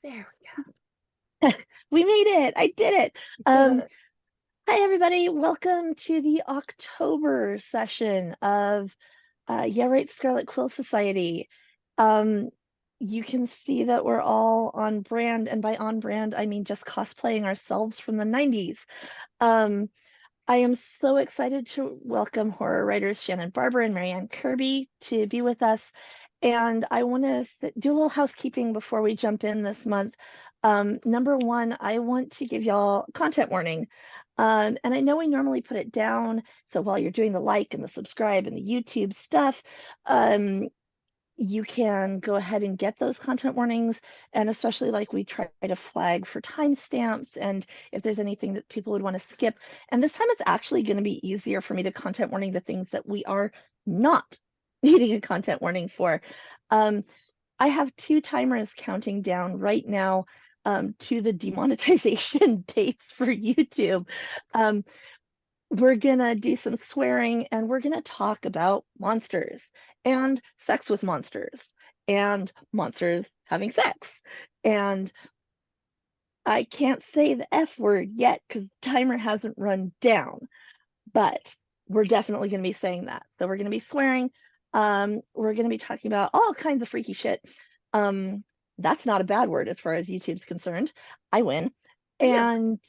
There we go. We made it. I did it. Did Um, it. Hi, everybody. Welcome to the October session of Yeah, right, Scarlet Quill Society. Um, you can see that we're all on brand, and by on brand, I mean just cosplaying ourselves from the 90s. Um, I am so excited to welcome horror writers Shannon Barber and Marianne Kirby to be with us. And I want to do a little housekeeping before we jump in this month. Number one, I want to give y'all content warning. And I know we normally put it down. So while you're doing the like and the subscribe and the YouTube stuff, you can go ahead and get those content warnings. And especially like we try to flag for timestamps and if there's anything that people would want to skip. And this time it's actually going to be easier for me to content warning the things that we are not needing a content warning for. Um, I have two timers counting down right now to the demonetization dates for YouTube. Um, we're gonna do some swearing and we're gonna talk about monsters and sex with monsters and monsters having sex. And I can't say the F word yet because the timer hasn't run down, but we're definitely gonna be saying that. So we're gonna be swearing. We're gonna be talking about all kinds of freaky shit. Um, that's not a bad word as far as YouTube's concerned. I win. Yeah. And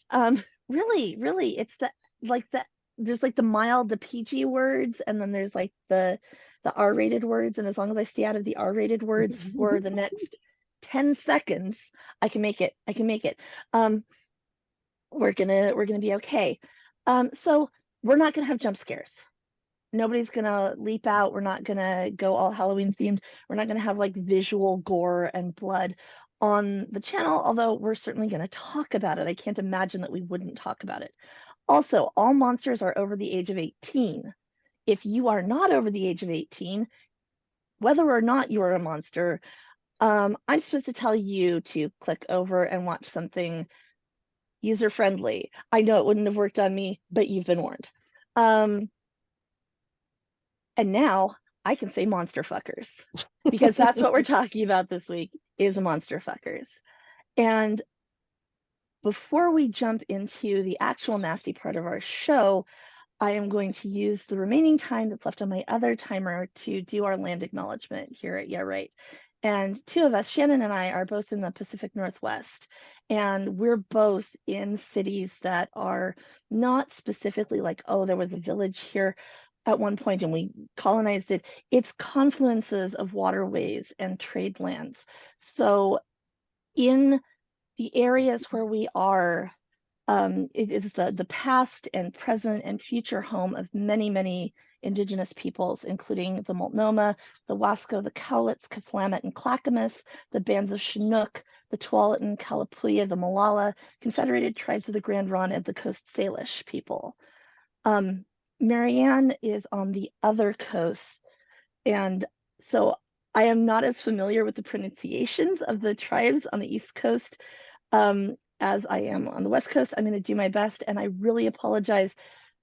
really, it's the there's like the mild, the PG words, and then there's like the R-rated words. And as long as I stay out of the R-rated words for the next 10 seconds, I can make it. I can make it. Um, we're gonna be okay. So we're not gonna have jump scares. Nobody's gonna leap out. We're not gonna go all Halloween themed. We're not gonna have like visual gore and blood on the channel, although we're certainly gonna talk about it. I can't imagine that we wouldn't talk about it. Also, all monsters are over the age of 18. If you are not over the age of 18, whether or not you are a monster, I'm supposed to tell you to click over and watch something user friendly. I know it wouldn't have worked on me, but you've been warned. Um, and now I can say monster fuckers because that's what we're talking about this week is monster fuckers. And before we jump into the actual nasty part of our show, I am going to use the remaining time that's left on my other timer to do our land acknowledgement here at Yeah Right. And two of us, Shannon and I, are both in the Pacific Northwest. And we're both in cities that are not specifically like, oh, there was a village here at one point and we colonized it. It's confluences of waterways and trade lands. So in the areas where we are, it is the past and present and future home of many indigenous peoples, including the Multnomah, the Wasco, the Cowlitz, Kathlamet, and Clackamas, the bands of Chinook, the Tualatin, Kalapuya, the Malala, Confederated Tribes of the Grand Ronde, and the Coast Salish people. Um, Marianne is on the other coast, and so I am not as familiar with the pronunciations of the tribes on the East Coast as I am on the West Coast. I'm going to do my best, and I really apologize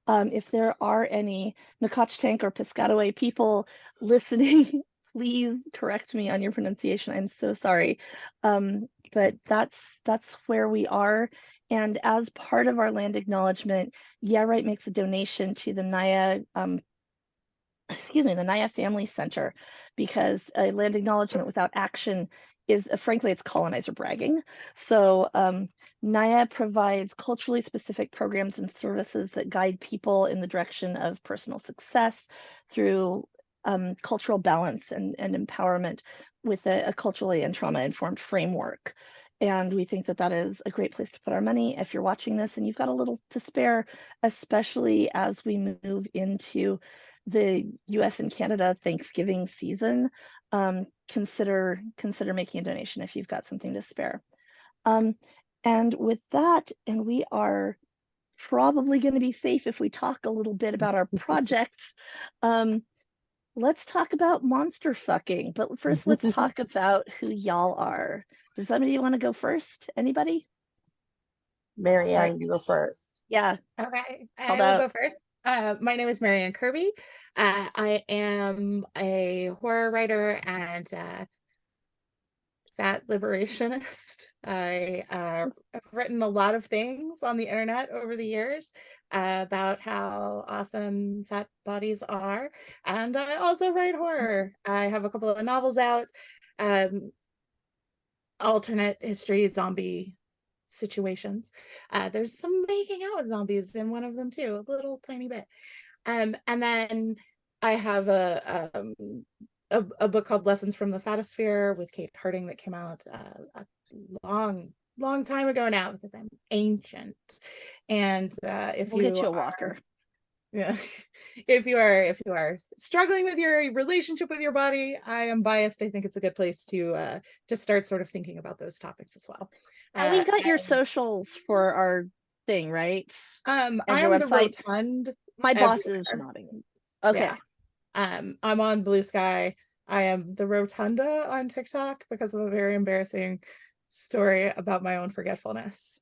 if there are any Nacotchtank or Piscataway people listening. Please correct me on your pronunciation. I'm so sorry, but that's where we are. And as part of our land acknowledgement, Yeah Right makes a donation to the Naya the Naya Family Center, because a land acknowledgement without action is, frankly, it's colonizer bragging. So Naya provides culturally specific programs and services that guide people in the direction of personal success through cultural balance and empowerment with a culturally and trauma-informed framework. And we think that that is a great place to put our money. If you're watching this and you've got a little to spare, especially as we move into the US and Canada Thanksgiving season, consider making a donation if you've got something to spare. Um, and with that, and we are probably going to be safe if we talk a little bit about our projects. Um, let's talk about monster fucking, but first let's talk about who y'all are. Does somebody want to go first? Anybody? Right. Marianne, you go first. Yeah, Okay, called I will out. go first. My name is Marianne Kirby. I am a horror writer and fat liberationist. I have written a lot of things on the internet over the years about how awesome fat bodies are. And I also write horror. I have a couple of novels out, alternate history zombie situations. There's some making out with zombies in one of them too, a little tiny bit. And then I have a book called Lessons from the Fatosphere with Kate Harding that came out a long time ago now, because I'm ancient. And if We'll you get you a are, walker. yeah, if you are struggling with your relationship with your body, I am biased. I think it's a good place to start sort of thinking about those topics as well. And we got your And, socials for our thing, right? I And your am the website. Rotund My boss is everywhere. nodding. Okay. Yeah. I'm on Blue Sky. I am the Rotunda on TikTok because of a very embarrassing story about my own forgetfulness.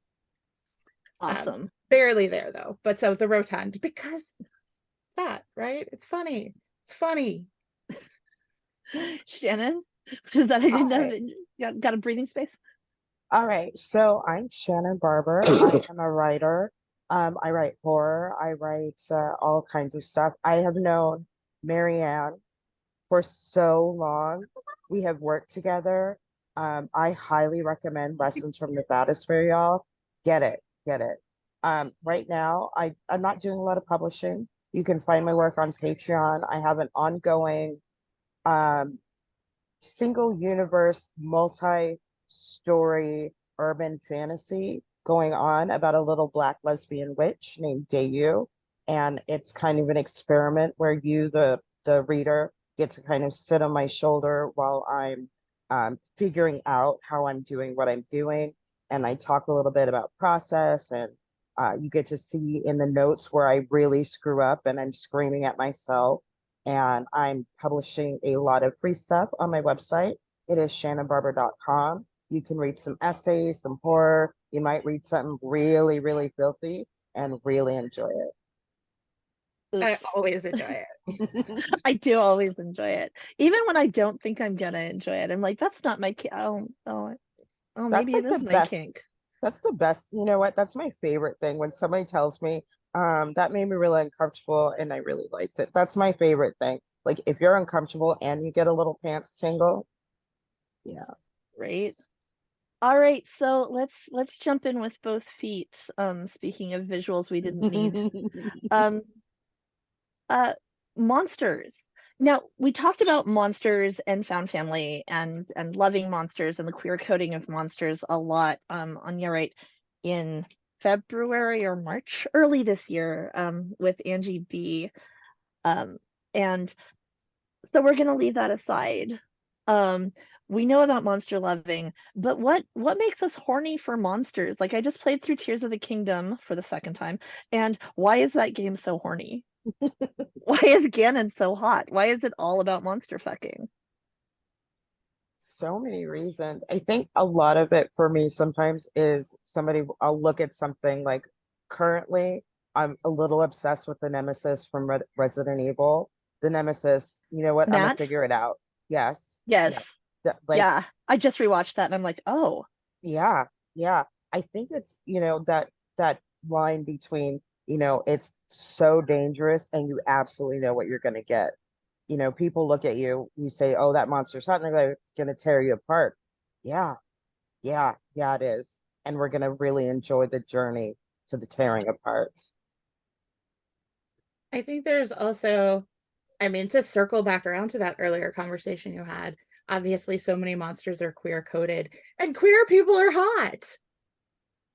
Awesome. Barely there though, but so the Rotund, because that, right? It's funny. It's funny. Shannon, is that a good enough? Alright. Got a breathing space? All right, so I'm Shannon Barber. I am a writer. I write horror. I write all kinds of stuff. I have known Marianne for so long. We have worked together. I highly recommend Lessons from the Fatosphere, y'all. Get it, get it. Right now, I'm not doing a lot of publishing. You can find my work on Patreon. I have an ongoing um, single universe, multi-story urban fantasy going on about a little Black lesbian witch named Dayu. And it's kind of an experiment where you, the reader, get to kind of sit on my shoulder while I'm figuring out how I'm doing what I'm doing. And I talk a little bit about process, and you get to see in the notes where I really screw up and I'm screaming at myself. And I'm publishing a lot of free stuff on my website. It is shannonbarber.com. You can read some essays, some horror. You might read something really, really filthy and really enjoy it. I Oops. always enjoy it. I do always enjoy it. Even when I don't think I'm gonna enjoy it, I'm like, that's not my kink. Oh, That's maybe it like is the my best. kink. That's the best. You know what? That's my favorite thing when somebody tells me, that made me really uncomfortable and I really liked it. That's my favorite thing. Like if you're uncomfortable and you get a little pants tingle, yeah. Right. All right, so let's jump in with both feet. Speaking of visuals we didn't need. Um, monsters. Now, we talked about monsters and found family and loving monsters and the queer coding of monsters a lot on Your Right in February or March, early this year, with Angie B. And so we're gonna leave that aside. We know about monster loving, but what makes us horny for monsters? Like I just played through Tears of the Kingdom for the second time, and why is that game so horny? Why is Ganon so hot? Why is it all about monster fucking? So many reasons. I think a lot of it for me sometimes is I'll look at something like currently, I'm a little obsessed with the Nemesis from Resident Evil. The Nemesis, you know what? I'm gonna Matt? figure it out. Yes. Yes. Yeah. Like, Yeah. I just rewatched that and I'm like, oh, yeah, yeah. I think it's, that line between, it's so dangerous and you absolutely know what you're gonna get. People look at you, you say, oh, that monster's hot, and they're like, it's gonna tear you apart. Yeah, yeah, yeah, it is. And we're gonna really enjoy the journey to the tearing apart. I think there's also, I mean, to circle back around to that earlier conversation you had, obviously so many monsters are queer coded and queer people are hot.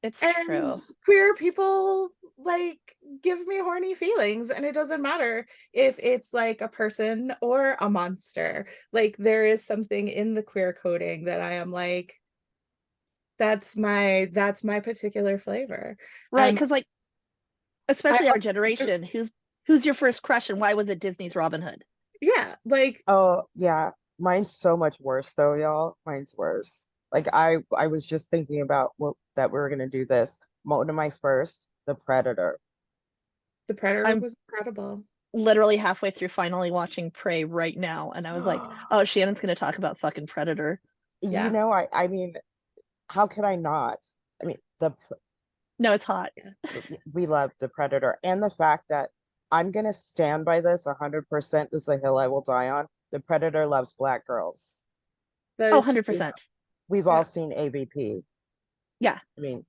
it's And true. queer people like give me horny feelings, and it doesn't matter if it's like a person or a monster. Like there is something in the queer coding that I am like, that's my particular flavor. Right, because like I especially our also, generation, who's your first crush and why was it Disney's Robin Hood? yeah, like Oh, yeah. Mine's so much worse though, y'all. Mine's worse. Like I was just thinking about that we were gonna do this. One of my first, The Predator. the Predator I'm was incredible. literally halfway through finally watching Prey right now, and I was like, oh, Shannon's gonna talk about fucking Predator. Yeah. You know, I mean, how could I not? I mean, No, it's hot. we love the Predator, and the fact that I'm gonna stand by this 100%. This is a hill I will die on. The Predator loves black girls. That Oh, is true. 100%. We've Yeah. all seen AVP. Yeah. I mean,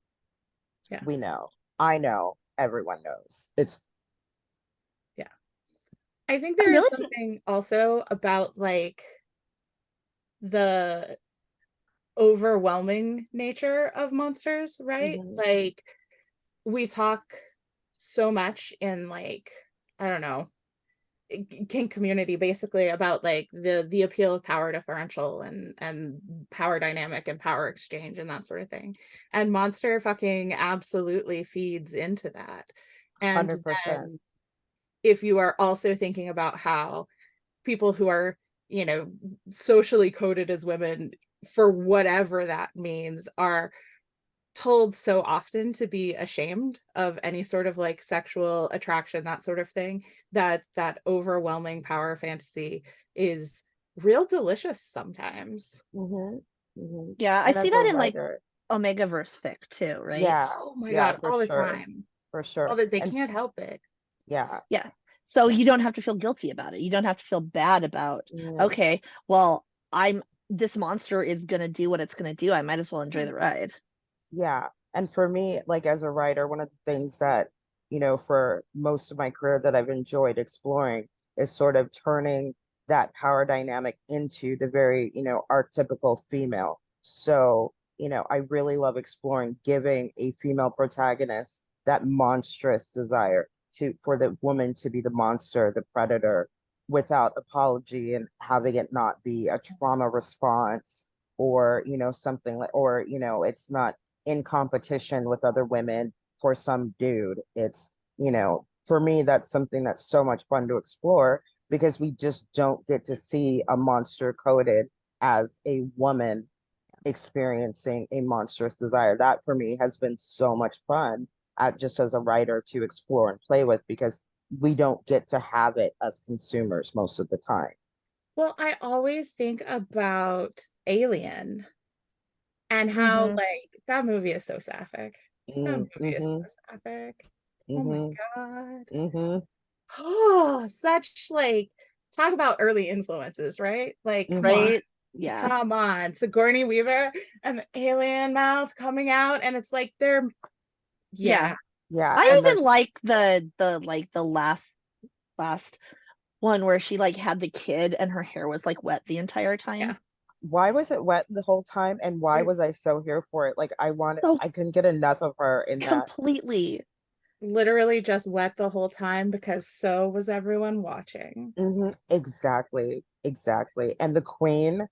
Yeah. we know. I know. Everyone knows. It's Yeah. I think I'm there is really something also about like the overwhelming nature of monsters, right? Mhm. Like we talk so much in like, I don't know, kink community basically about like the appeal of power differential and power dynamic and power exchange and that sort of thing. And monster fucking absolutely feeds into that. And 100%. then if you are also thinking about how people who are, you know, socially coded as women, for whatever that means, are told so often to be ashamed of any sort of like sexual attraction, that sort of thing, that that overwhelming power fantasy is real delicious sometimes. Hmm. Hmm. Yeah, I And see as a that in like writer, Omega verse fic too, right? yeah, Oh my yeah, god, for all the sure, time. for All sure. that they And can't help it. yeah, Yeah. So yeah. you don't have to feel guilty about it. You don't have to feel bad about, Mm, okay, well, I'm this monster is gonna do what it's gonna do. I might as well enjoy Yeah. the ride. yeah. And for me, like as a writer, one of the things that, for most of my career that I've enjoyed exploring is sort of turning that power dynamic into the very, archetypical female. So, I really love exploring giving a female protagonist that monstrous desire for the woman to be the monster, the predator, without apology and having it not be a trauma response or, something like, or, it's not in competition with other women for some dude. It's, for me, that's something that's so much fun to explore because we just don't get to see a monster coded as a woman experiencing a monstrous desire. That for me has been so much fun just as a writer to explore and play with because we don't get to have it as consumers most of the time. Well, I always think about Alien and how Mm-hmm. like that movie is so sapphic. That Mm, movie is mm-hmm, so sapphic. Oh my mm-hmm, god. mm-hmm, Oh, such like talk about early influences, right? Like, mm-hmm. Right? Yeah. come on, Sigourney Weaver and the alien mouth coming out, and it's like they're Yeah. yeah, Yeah, I and even there's like the last one where she like had the kid and her hair was like wet the entire yeah. time. why was it wet the whole time and why It was I so here for it? Like So I couldn't get enough of her in that. completely. literally just wet the whole time because so was everyone watching. Hmm. Exactly, exactly. And the queen,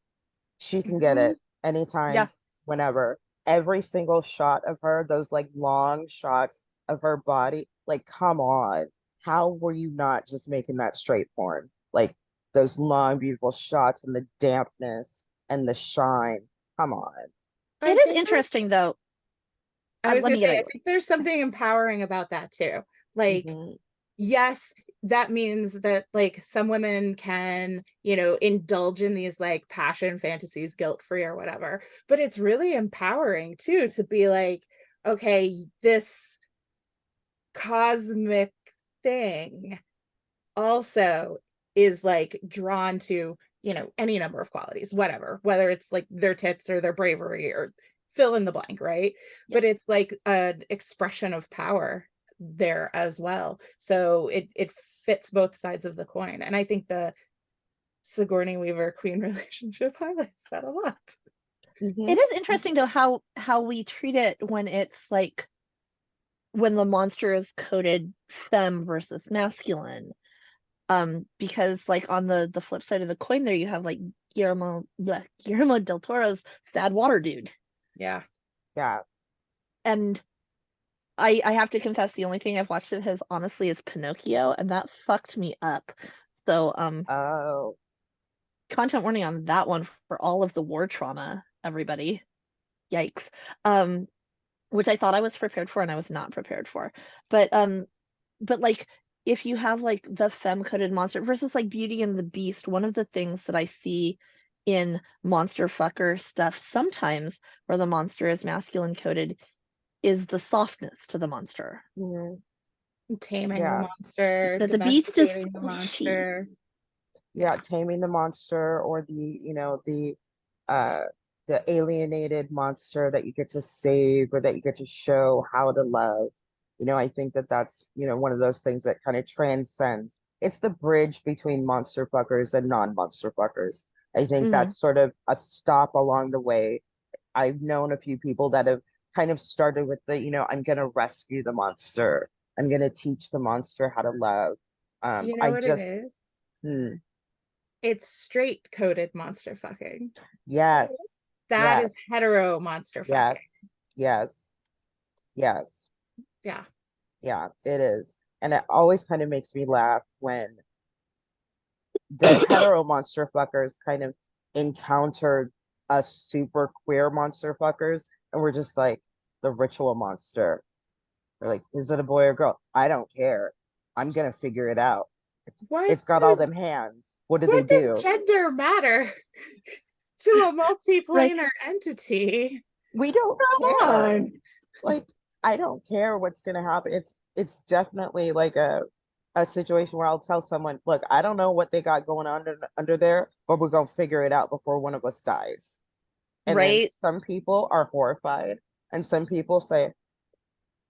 she can get Mhm. it anytime, Yeah. whenever. Every single shot of her, those like long shots of her body, like come on. How were you not just making that straight porn? Like those long, beautiful shots and the dampness and the shine. Come on. It I is think there's interesting though. I was Let gonna me get say, I it. think there's something empowering about that too. Like, Hmm. yes, that means that like some women can, you know, indulge in these like passion fantasies guilt-free or whatever. But it's really empowering too to be like, okay, this cosmic thing also is like drawn to, you know, any number of qualities, whatever, whether it's like their tits or their bravery or fill in the blank, right? Yeah. But it's like an expression of power there as well. So it fits both sides of the coin. And I think the Sigourney Weaver Queen relationship highlights that a lot. Hmm. It is interesting though how we treat it when it's like when the monster is coded femme versus masculine. Because like on the flip side of the coin there you have like Guillermo del Toro's sad water dude. Yeah. Yeah. And I have to confess the only thing I've watched of his honestly is Pinocchio, and that fucked me up. So Oh. content warning on that one for all of the war trauma, everybody. Yikes. Um, which I thought I was prepared for and I was not prepared for. But like if you have like the femme coded monster versus like Beauty and the Beast, one of the things that I see in monster fucker stuff sometimes where the monster is masculine coded is the softness to the monster. Mhm. Taming the Yeah. monster, That the beast is domesticating the squishy. monster. Yeah, taming the monster, or uh the alienated monster that you get to save, or that you get to show how to love. I think that that's, one of those things that kind of transcends. It's the bridge between monster fuckers and non-monster fuckers. I think Mhm. that's sort of a stop along the way. I've known a few people that have kind of started with the, I'm gonna rescue the monster. I'm gonna teach the monster how to love. You know I what it just is? hmm, It's straight coded monster fucking. yes, That is yes, hetero monster fucking. yes, yes, yes, Yeah. yeah, it is. And it always kind of makes me laugh when the hetero monster fuckers kind of encountered us super queer monster fuckers, and we're just like, the ritual monster. They're like, is it a boy or girl? I don't care. I'm gonna figure it out. What It's got all does them hands. What do they what does do? gender matter to a Right. multiplanar entity? We don't Come care. on. Like, I don't care what's gonna happen. It's definitely like a situation where I'll tell someone, look, I don't know what they got going on under there, but we're gonna figure it out before one of us dies. And then Right. some people are horrified, and some people say,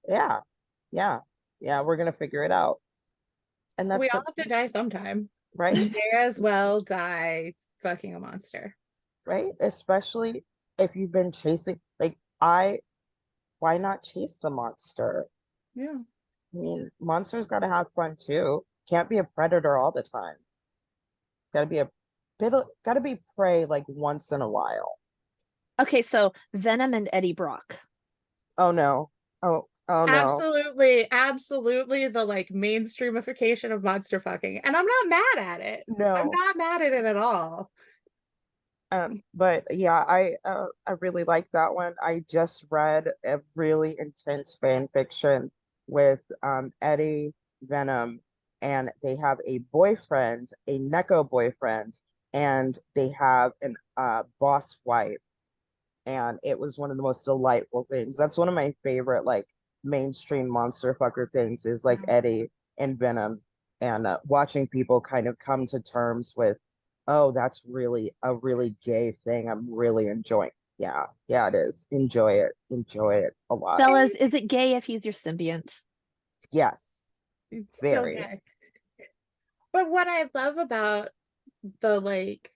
yeah, yeah, yeah, we're gonna figure it out. And We that's all the have to die sometime. right, May as well die fucking a monster. right? Especially if you've been chasing, like, why not chase the monster? Yeah. I mean, monsters gotta have fun too. Can't be a predator all the time. Gotta be a gotta be prey like once in a while. Okay, so Venom and Eddie Brock. Oh no. Oh no. Absolutely, absolutely the like mainstreamification of monster fucking. And I'm not mad at it. I'm No. not mad at it at all. But yeah, I really like that one. I just read a really intense fan fiction with Eddie, Venom, and they have a boyfriend, a Neko boyfriend, and they have an boss wife. And it was one of the most delightful things. That's one of my favorite like mainstream monster fucker things, is like Eddie and Venom, and watching people kind of come to terms with, oh, that's really a really gay thing. I'm really enjoying. Yeah, yeah, it is. Enjoy it a lot. Fellas, is it gay if he's your symbiont? Yes, It's still very. gay. But what I love about the like,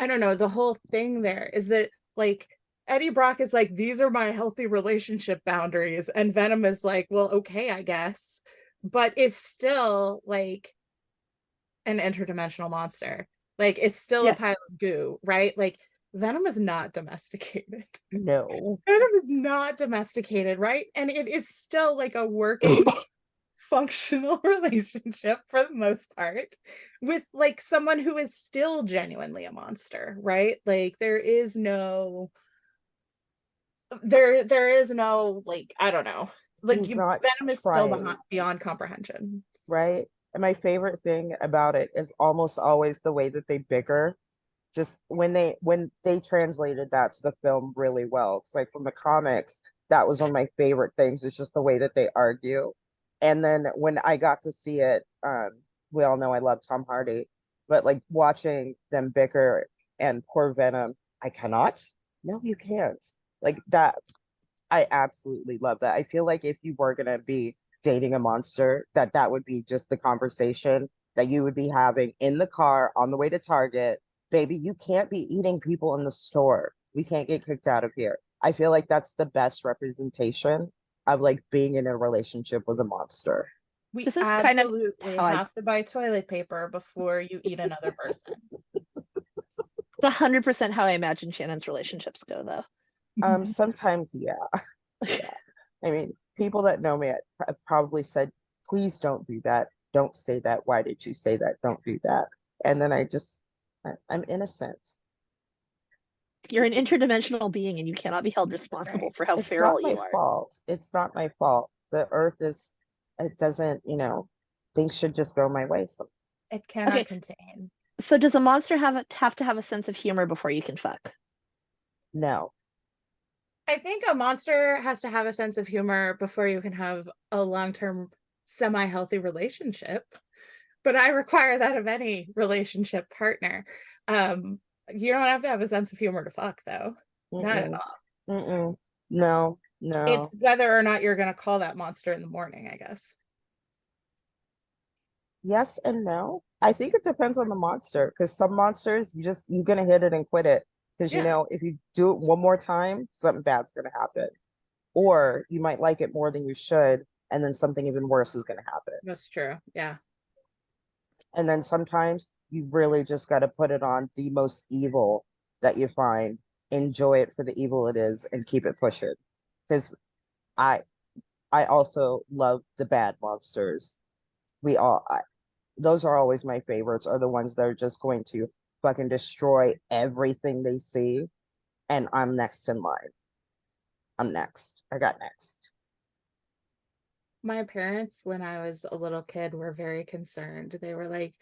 I don't know, the whole thing there is that like Eddie Brock is like, these are my healthy relationship boundaries. And Venom is like, well, okay, I guess. But it's still like an interdimensional monster. Like it's still a Yes. pile of goo, right? Like Venom is not domesticated. No. Venom is not domesticated, right? And it is still like a working functional relationship for the most part with like someone who is still genuinely a monster, right? Like there is no like, I don't know, like He's not Venom is still trying. beyond comprehension. Right? And my favorite thing about it is almost always the way that they bicker. Just when they translated that to the film really well. It's like from the comics, that was one of my favorite things. It's just the way that they argue. And then when I got to see it, we all know I love Tom Hardy, but like watching them bicker and poor Venom, I cannot. No, you can't. Like that, I absolutely love that. I feel like if you were gonna be dating a monster, that would be just the conversation that you would be having in the car on the way to Target. Baby, you can't be eating people in the store. We can't get kicked out of here. I feel like that's the best representation of like being in a relationship with a monster. We This is kind of absolutely how I, have to buy toilet paper before you eat another person. it's 100% how I imagine Shannon's relationships go, though. Sometimes, yeah, yeah. I mean, people that know me have probably said, please don't do that. Don't say that. Why did you say that? Don't do that. And then I'm innocent. You're an interdimensional being and you cannot be held responsible Right. for how It's not feral my you are. fault. It's not my fault. The earth it doesn't, things should just go my way sometimes. It cannot Okay, contain. So does a monster have to have a sense of humor before you can fuck? No. I think a monster has to have a sense of humor before you can have a long-term semi-healthy relationship. But I require that of any relationship partner. You don't have to have a sense of humor to fuck, though. Not at Mm-mm. all. Mm-mm. No, no. It's whether or not you're going to call that monster in the morning, I guess. Yes and no. I think it depends on the monster because some monsters you're gonna hit it and quit it because Yeah, if you do it one more time, something bad's gonna happen. Or you might like it more than you should, and then something even worse is gonna happen. that's true. Yeah. And then sometimes you really just got to put it on the most evil that you find, enjoy it for the evil it is, and keep it pushing. Because I I also love the bad monsters. Those are always my favorites. Are the ones that are just going to fucking destroy everything they see, and I'm next in line. I'm next. I got next. My parents, when I was a little kid, were very concerned. They were like,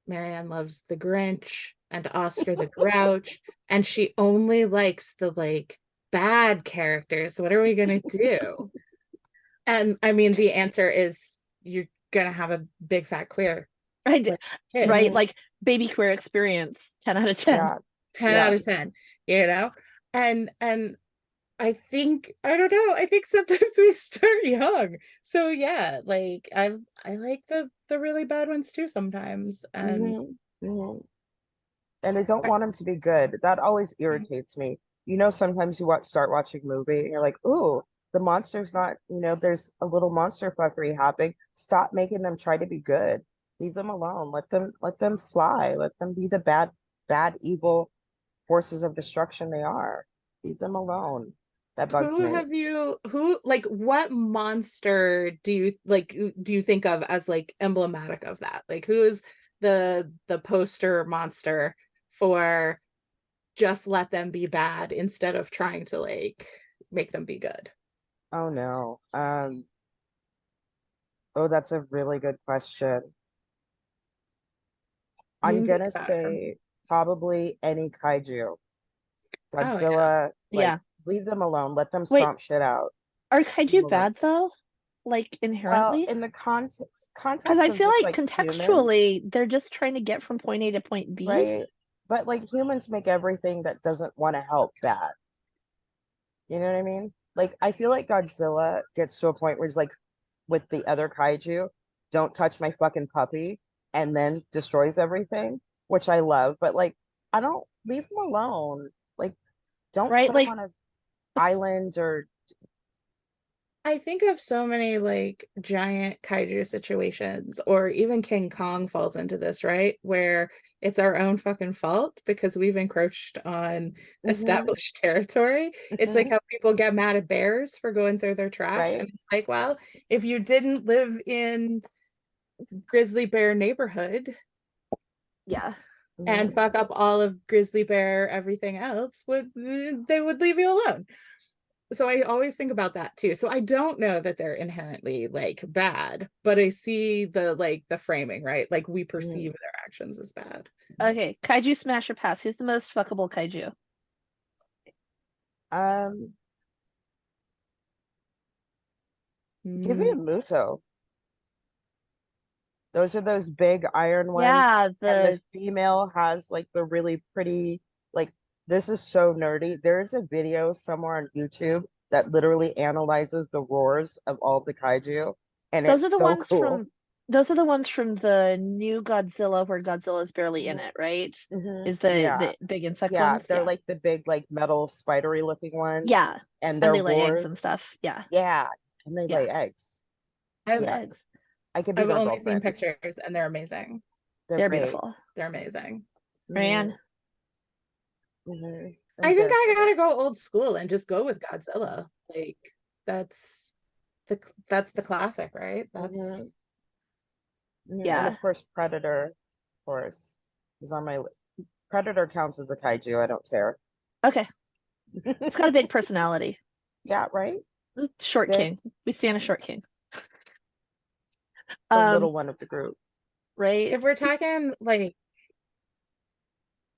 Marianne loves the Grinch and Oscar the Grouch, and she only likes the like bad characters. What are we gonna do? And I mean, the answer is you're gonna have a big fat queer Right, like kid. right. Mhm. Like baby queer experience, 10 out of 10. Yeah. 10 out of Yes. 10, you know? And I think I don't know, I think sometimes we start young. So yeah, like I like the really bad ones too sometimes. And Hmm. Hmm. And I don't want them to be good. That always irritates me. Sometimes start watching a movie and you're like, ooh, the monster's not, there's a little monster fuckery happening. Stop making them try to be good. Leave them alone. Let them fly. Let them be the bad, evil forces of destruction they are. Leave them alone. That bugs me. who like what monster do you think of as like emblematic of that? Like who is the poster monster for just let them be bad instead of trying to like make them be good? Oh no. Oh, that's a really good question. You I'm can think gonna about it from say probably any kaiju. oh yeah. Godzilla, like Yeah. leave them alone. Let them Wait, stomp shit out. are Leave them kaiju alone. bad though? Like Well, inherently? in the Because context I of feel just like like humans, contextually, they're just trying to get from point A to point B. right? But like humans make everything that doesn't want to help bad. You know what I mean? Like I feel like Godzilla gets to a point where he's like with the other kaiju, don't touch my fucking puppy, and then destroys everything, which I love. But like, I don't leave him alone. Like, don't Right? put him Like, on an island or I think of so many like giant kaiju situations, or even King Kong falls into this, right? Where it's our own fucking fault because we've encroached on Mhm, established territory. It's like mhm, how people get mad at bears for going through their trash. right? And it's like, well, if you didn't live in grizzly bear neighborhood yeah. and Mhm, fuck up all of grizzly bear everything else, they would leave you alone. So I always think about that too. So I don't know that they're inherently like bad, but I see the framing, right? Like we perceive mhm. their actions as bad. Okay, kaiju smash or pass. Who's the most fuckable kaiju? Um, give me a Mm. Muto. Those are those big iron ones, Yeah, and the the female has like the really pretty, like this is so nerdy. There's a video somewhere on YouTube that literally analyzes the roars of all the kaiju, and those it's are the so ones cool. from the new Godzilla where Godzilla's barely in it, right? Hmm. Is the Yeah, big insect yeah, ones? they're Yeah. like the big, like metal, spidery looking ones, Yeah. and And their they lay eggs and roars. stuff. Yeah. Yeah, and they Yeah. lay eggs. I've The Yeah, eggs. I could be I've their only seen girlfriend. pictures and they're amazing. They're They're great. beautiful. They're amazing. Hmm. Marianne. Hmm. I'm I think there I for gotta that. go old school and just go with Godzilla. Like that's that's the classic, right? Hmm. That's And Yeah. of course, Predator, of course, is on my Predator counts as a kaiju. I don't care. Okay. It's got a big personality. Yeah, right? Short Big, king. We stand a short king. the Um, little one of the group. right? if we're talking like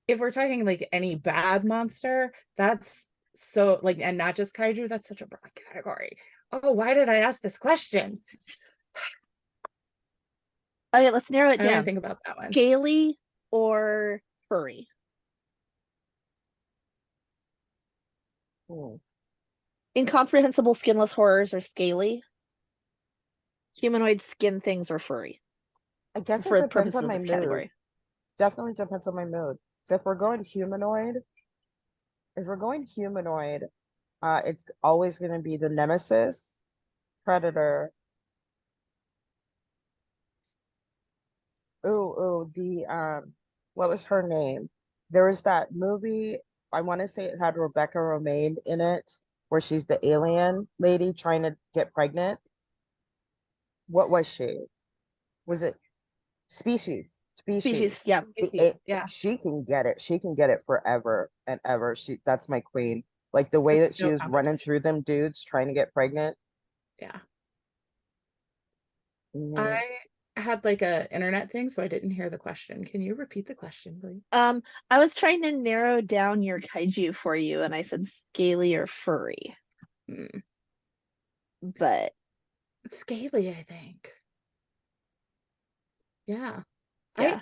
if we're talking like any bad monster, that's so like, and not just kaiju, that's such a broad category. Oh, why did I ask this question? Okay, let's narrow it I didn't down. think about that one. Scaly or furry? Hmm. Incomprehensible skinless horrors are scaly. Humanoid skin things are furry I guess it for the depends purposes on of my this mood. category. Definitely depends on my mood. So if we're going humanoid, it's always going to be the nemesis, predator. What was her name? There was that movie, I want to say it had Rebecca Romaine in it, where she's the alien lady trying to get pregnant. What was she? Was it Species? Species, yeah. Yeah, She can get it. She can get it forever and ever. That's my queen. Like the way that's that she no was running competition. through them dudes trying to get pregnant. Yeah. Mhm. I had like a internet thing, so I didn't hear the question. Can you repeat the question, please? I was trying to narrow down your kaiju for you, and I said scaly or furry, Hmm. but Scaly, I think. Yeah. yeah.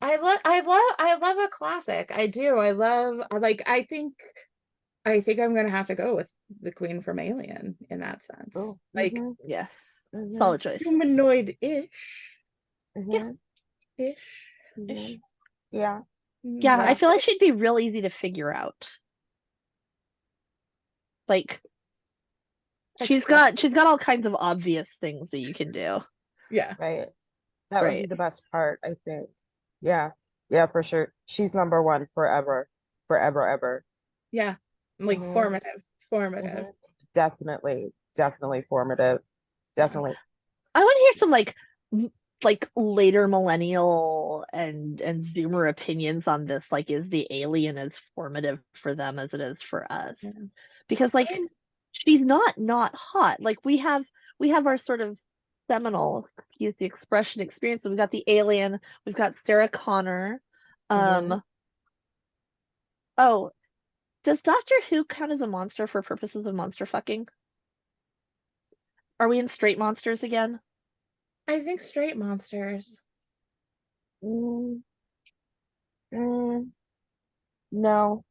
I love a classic. I do. I think I'm gonna have to go with the Queen from Alien in that sense. Oh, Like Yeah, mhm, solid choice. humanoid-ish. Yeah, mhm, Ish. ish. mhm. Yeah, Yeah, I yeah. feel like she'd be real easy to figure out. Like Accessible. she's got all kinds of obvious things that you can do. Yeah. Right. That would be Right. the best part, I think. Yeah. Yeah, for sure. She's number one forever. Forever, ever. Yeah. Like Hmm. formative. Formative. Hmm. Definitely. Definitely formative. Yeah. Definitely. I want to hear some like later millennial and Zoomer opinions on this. Like, is the alien as formative for them as it is for us? Yeah. Because I like mean, she's not hot. Like we have our sort of seminal, use the expression, experience. So we've got the alien, we've got Sarah Connor. Hmm. Um, oh, does Doctor Who count as a monster for purposes of monster fucking? Are we in straight monsters again? I think straight monsters. Mm, mm, no.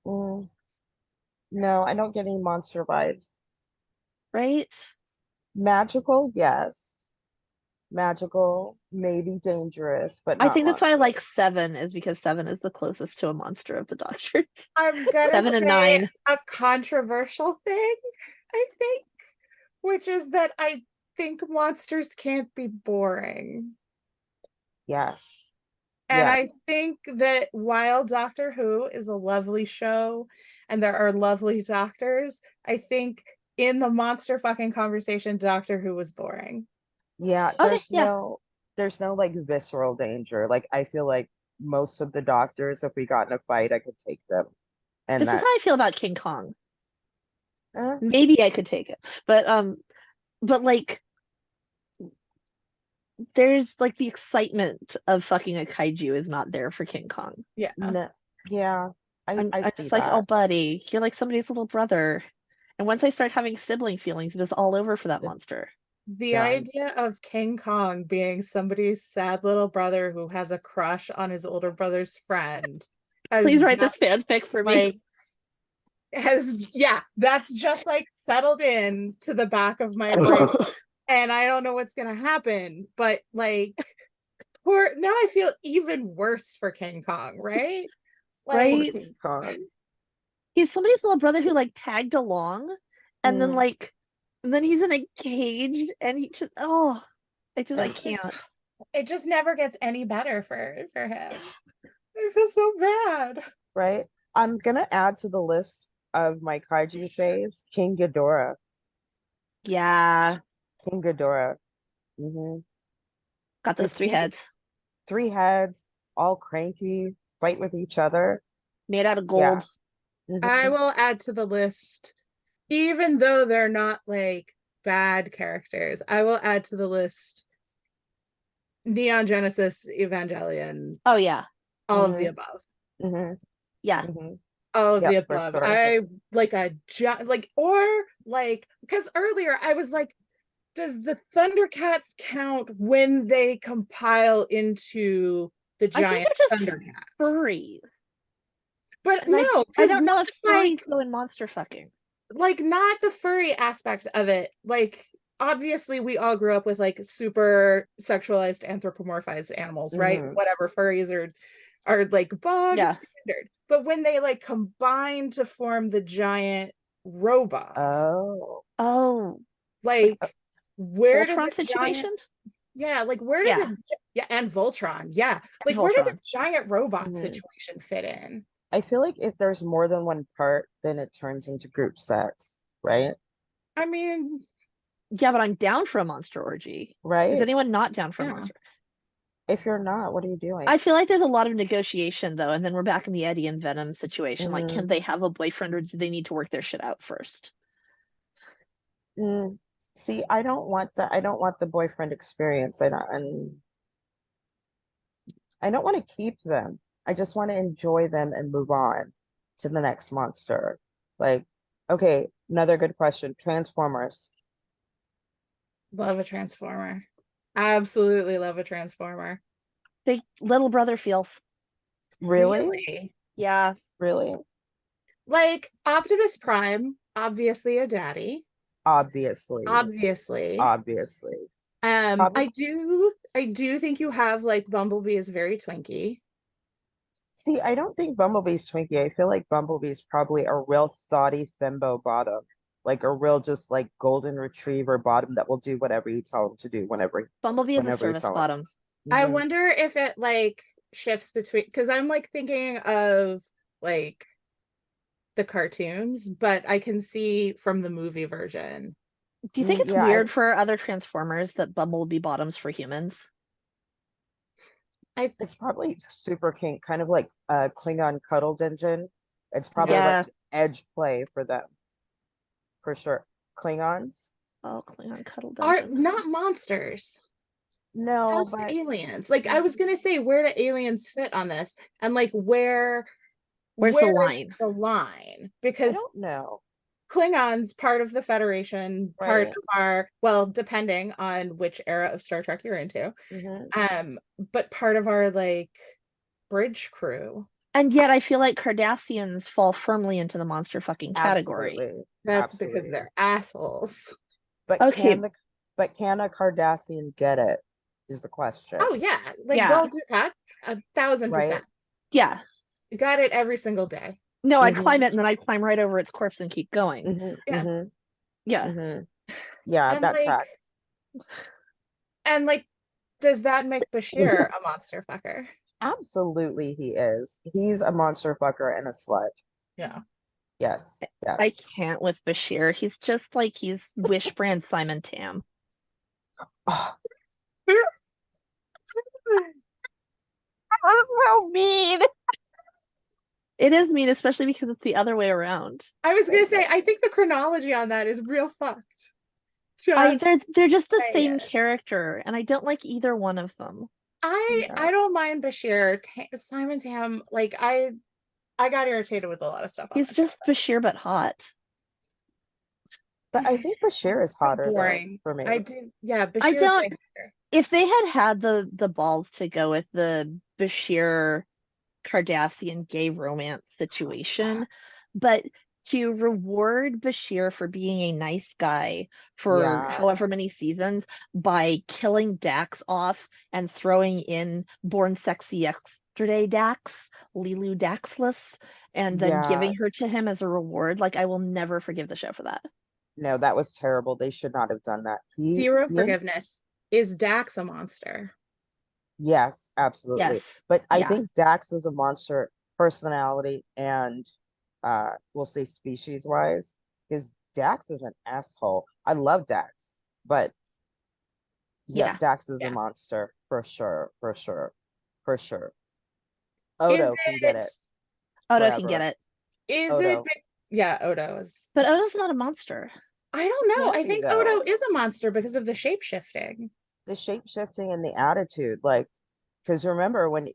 Mm, no, I don't get any monster vibes. Right? Magical, yes. Magical, maybe dangerous, but I not think that's why I monster. like seven, is because seven is the closest to a monster of the Doctors. I'm gonna Seven and say nine. a controversial thing, I think, which is that I think monsters can't be boring. Yes. And I Yes. think that while Doctor Who is a lovely show and there are lovely doctors, I think in the monster fucking conversation, Doctor Who was boring. Yeah, Okay, yeah. there's no like visceral danger. Like I feel like most of the doctors, if we got in a fight, I could take them. And This is that how I feel about King Kong. eh, Maybe I could take it. But like there's like the excitement of fucking a kaiju is not there for King Kong. Yeah. no, yeah, I I'm see just like, oh that. buddy, you're like somebody's little brother. And once I start having sibling feelings, it is all over for that It's monster. The done. idea of King Kong being somebody's sad little brother who has a crush on his older brother's friend Please has write this just fanfic for me. like yeah, that's just like settled in to the back of my brain. And I don't know what's gonna happen, but like poor now I feel even worse for King Kong, right? Poor Like Right? King Kong. He's somebody's little brother who like tagged along and then Mm, like and then he's in a cage and he just I and can't. it just never gets any better for him. I feel so bad. right. I'm gonna add to the list of my kaiju phase, King Ghidorah. Yeah, King Ghidorah. Hmm. got those Because three he heads three heads, all cranky, fight with each other. made out of Yeah. gold. I Hmm. will add to the list, even though they're not like bad characters, I will add to the list Neon Genesis Evangelion, Oh yeah. all of the Hmm. above. Mm-hmm. Yeah. Mm-hmm. All of the Yep, for above. sure. I like a like, or like, because earlier I was like, does the Thundercats count when they compile into the I think giant they're just Thundercat? furries. But And no, I because don't know not if furries like go in monster fucking. not the furry aspect of it. Like, obviously we all grew up with like super sexualized anthropomorphized animals, right? Mm-hmm. Whatever, furries are like bog Yeah. standard. But when they like combine to form the giant robots, Oh. Oh, like, where does a Voltron giant, situation? yeah, like where does Yeah. it, yeah, and Voltron, yeah, like where does a Voltron. giant robot Mhm. situation fit in? I feel like if there's more than one part, then it turns into group sex, right? I mean, Yeah, but I'm down for a monster orgy. Is Right? anyone not down for a yeah. monster? If you're not, what are you doing? I feel like there's a lot of negotiation though, and then we're back in the Eddie and Venom situation. Like, Mm-hmm. can they have a boyfriend or do they need to work their shit out first? See, I don't want I don't want the boyfriend experience. I don't want to keep them. I just want to enjoy them and move on to the next monster. Like, okay, another good question. Transformers. Love a Transformer. Absolutely love a Transformer. They little brother feels. Really? Really? Yeah. Really? Like Optimus Prime, obviously a daddy. Obviously. Obviously. Obviously. Probably. I do think you have like Bumblebee is very twinky. See, I don't think Bumblebee's Twinkie. I feel like Bumblebee's probably a real thoughty Thimbo bottom. Like a real just like golden retriever bottom that will do whatever you tell him to do Bumblebee is a whenever you service tell him. bottom. I Mhm. wonder if it like shifts between, because I'm like thinking of like the cartoons, but I can see from the movie version. Do you think it's Yeah, weird for other Transformers that Bumblebee bottoms for humans? it's probably super kink, kind of like Klingon cuddle dungeon. It's probably Yeah. like Yeah. edge play for them, for sure. Klingons? Oh, Klingon Cuddle Are Dungeon. not monsters. No, How's the but aliens? Like, I was gonna say, where do aliens fit on this? And like, where Where's the is line? the line? I Because don't know. Klingons, part of the Federation, part Right. of our, well, depending on which era of Star Trek you're into, Hmm. but part of our like bridge crew. And yet I feel like Cardassians fall firmly into the monster fucking category. Absolutely. That's because Absolutely. they're assholes. But Okay, can a Cardassian get it? Is the question, Oh yeah, like yeah, Gul Dukat, 1000%. right? yeah. You got it every single day. No, I'd Hmm. climb it and then I'd climb right over its corpse and keep going. Hmm. Yeah. Hmm. Yeah. Hmm. Yeah, And that tracks. like, does that make Bashir a monster fucker? Absolutely, he is. He's a monster fucker and a slut. Yeah. Yes, I yes. can't with Bashir. He's just like he's Wish brand Simon Tam. Oh, that's so mean. It is mean, especially because it's the other way around. I was gonna say, I think the chronology on that is real fucked. Just They're just the say same it. character, and I don't like either one of them. I Yeah. don't mind Bashir. Simon Tam, like I got irritated with a lot of stuff on He's that just show. Bashir but hot. But I think Bashir is So hotter though boring. for me. I do, yeah, I Bashir's don't. way better. If they had the balls to go with the Bashir Cardassian gay romance situation, but to reward Bashir for being a nice guy for Yeah, however many seasons by killing Dax off and throwing in Born Sexy Yesterday Dax, Lilu Daxless, and then yeah. giving her to him as a reward, like I will never forgive the show for that. No, that was terrible. They should not have done that. Zero He and forgiveness. Is Dax a monster? yes, absolutely. Yes. But I Yeah. think Dax is a monster personality and we'll say species wise, because Dax is an asshole. I love Dax, but yep, Yeah. Dax is a Yeah. monster for sure, for sure, for sure. Is Odo can get it it Odo can get forever. it. is it Odo. yeah, Odo is. But Odo's not a monster. I don't know. Can I be think though. Odo is a monster because of the shape shifting. The shape shifting and the attitude, like Because remember when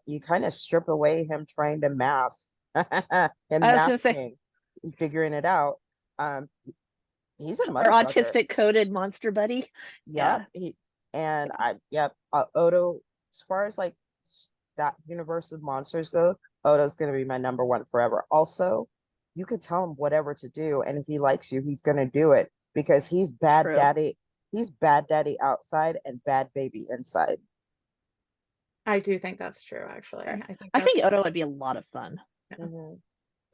you kind of strip away him trying to mask and I was gonna say, masking and figuring it out, um, he's a our motherfucker. autistic coded monster buddy. Yep. Yep. Odo, as far as like that universe of monsters go, Odo's gonna be my number one forever. Also, you could tell him whatever to do, and if he likes you, he's gonna do it because he's bad True. daddy. He's bad daddy outside and bad baby inside. I do think that's true, actually. Sure. I think Odo would be a lot of fun. Mhm.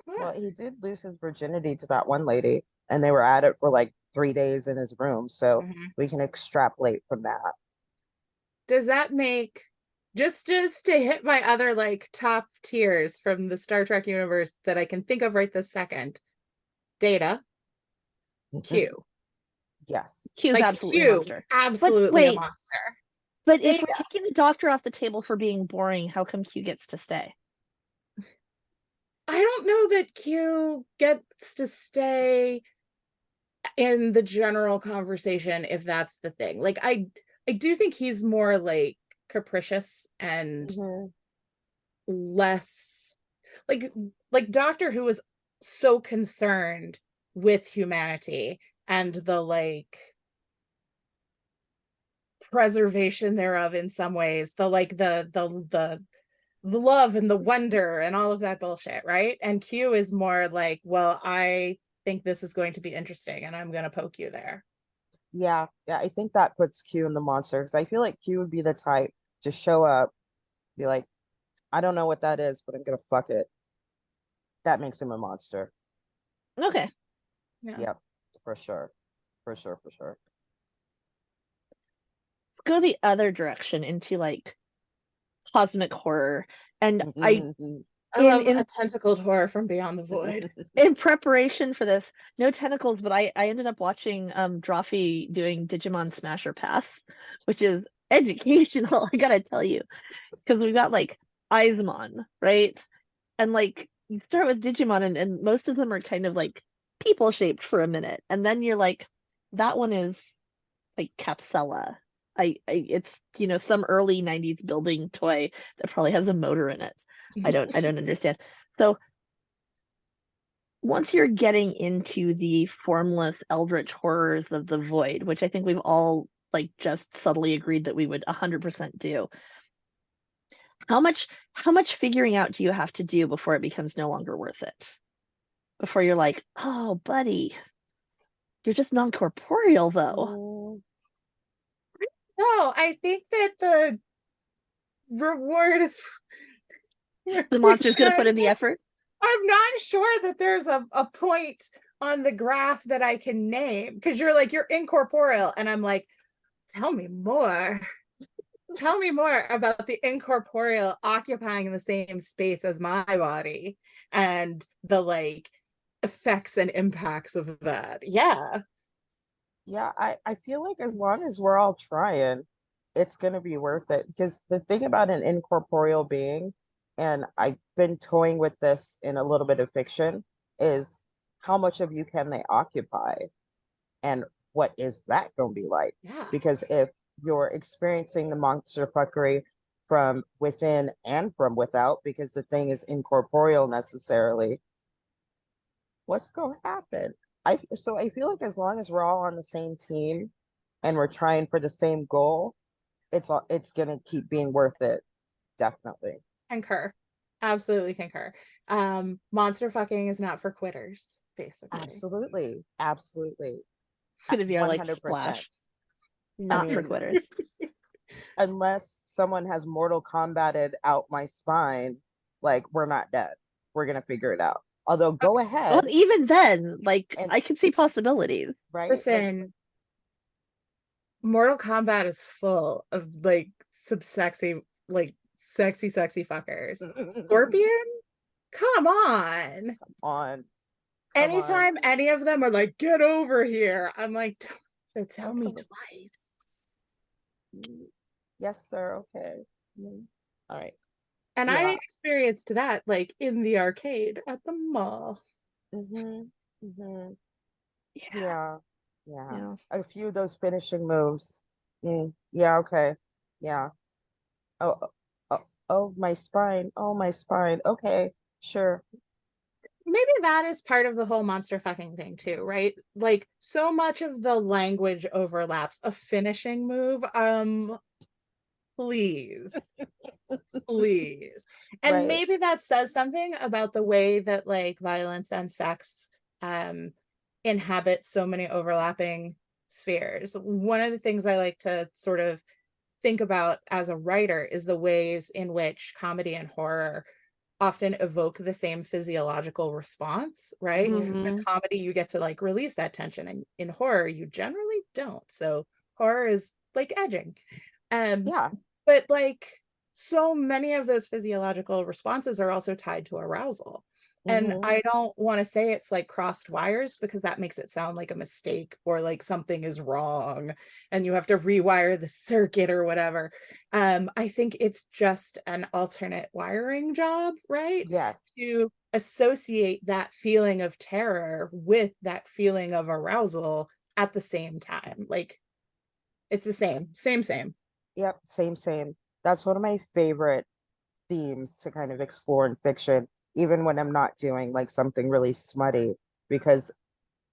yeah. Well, he did lose his virginity to that one lady, and they were at it for like 3 days in his room. So Mhm. we can extrapolate from that. Does that make just to hit my other like top tiers from the Star Trek universe that I can think of right this second? Data, Q. Yes. Q's Like absolutely a Q, monster. But absolutely a wait, monster. but if Data. we're taking the Doctor off the table for being boring, how come Q gets to stay? I don't know that Q gets to stay in the general conversation if that's the thing. Like I do think he's more like capricious and Mhm. less like Doctor Who is so concerned with humanity and the like preservation thereof in some ways, the like the love and the wonder and all of that bullshit, right? And Q is more like, well, I think this is going to be interesting and I'm going to poke you there. Yeah, yeah, I think that puts Q in the monster because I feel like Q would be the type to show up, be like, I don't know what that is, but I'm gonna fuck it. That makes him a monster. Okay. Yeah. Yep, for sure. For sure, for sure. Go the other direction into like cosmic horror. And I I love a tentacled horror from beyond the void. in preparation for this, no tentacles, but I ended up watching Drawfee doing Digimon Smash or Pass, which is educational, I gotta tell you. Because we've got like Eismon, right? And like you start with Digimon and most of them are kind of like people shaped for a minute. And then you're like, that one is like Capsella. It's some early 90s building toy that probably has a motor in it. I don't understand. So once you're getting into the formless eldritch horrors of the void, which I think we've all like just subtly agreed that we would 100% do, how much figuring out do you have to do before it becomes no longer worth it? Before you're like, oh, buddy, you're just non-corporeal though. No, I think that the reward is The monster's gonna put in the effort. I'm not sure that there's a point on the graph that I can name because you're like, you're incorporeal. And I'm like, tell me more. Tell me more about the incorporeal occupying the same space as my body and the like effects and impacts of that. Yeah. Yeah, I feel like as long as we're all trying, it's gonna be worth it. Because the thing about an incorporeal being, and I've been toying with this in a little bit of fiction, is how much of you can they occupy? And what is that gonna be like? Yeah. Because if you're experiencing the monster fuckery from within and from without, because the thing is incorporeal necessarily, what's going to happen? I feel like as long as we're all on the same team and we're trying for the same goal, it's gonna keep being worth it. Definitely. Concur. Absolutely concur. Monster fucking is not for quitters, basically. Absolutely. Absolutely. It's gonna be our like 100%. splash, not for mean, quitters. Unless someone has Mortal Kombated out my spine, like we're not dead. We're gonna figure it out. Although go Well, ahead even then, like and I can see possibilities. right, Listen, Mortal Kombat is full of like some sexy, sexy fuckers. Scorpion? Come on. on. Come on. Anytime any of them are like, get over here, I'm like, "Don't tell me twice." Yes, sir. Okay. All right. And I Yeah. experienced that like in the arcade at the mall. Mm-hmm. Mm-hmm. Yeah. Yeah. Yeah. A few of those finishing moves. Yeah, okay. Yeah. Oh, oh, oh, my spine. Oh, my spine. Okay, sure. Maybe that is part of the whole monster fucking thing too, right? Like so much of the language overlaps. A finishing move, please, please. And Right. maybe that says something about the way that like violence and sex um inhabit so many overlapping spheres. One of the things I like to sort of think about as a writer is the ways in which comedy and horror often evoke the same physiological response, right? Mhm. With Mm-hmm. comedy, you get to like release that tension, and in horror, you generally don't. So horror is like edging. Um, Yeah. but like so many of those physiological responses are also tied to arousal. And Mm-hmm. I don't want to say it's like crossed wires because that makes it sound like a mistake or like something is wrong and you have to rewire the circuit or whatever. I think it's just an alternate wiring job, right? Yes. To associate that feeling of terror with that feeling of arousal at the same time. Like it's the same. Yep. Same, same. That's one of my favorite themes to kind of explore in fiction, even when I'm not doing like something really smutty, because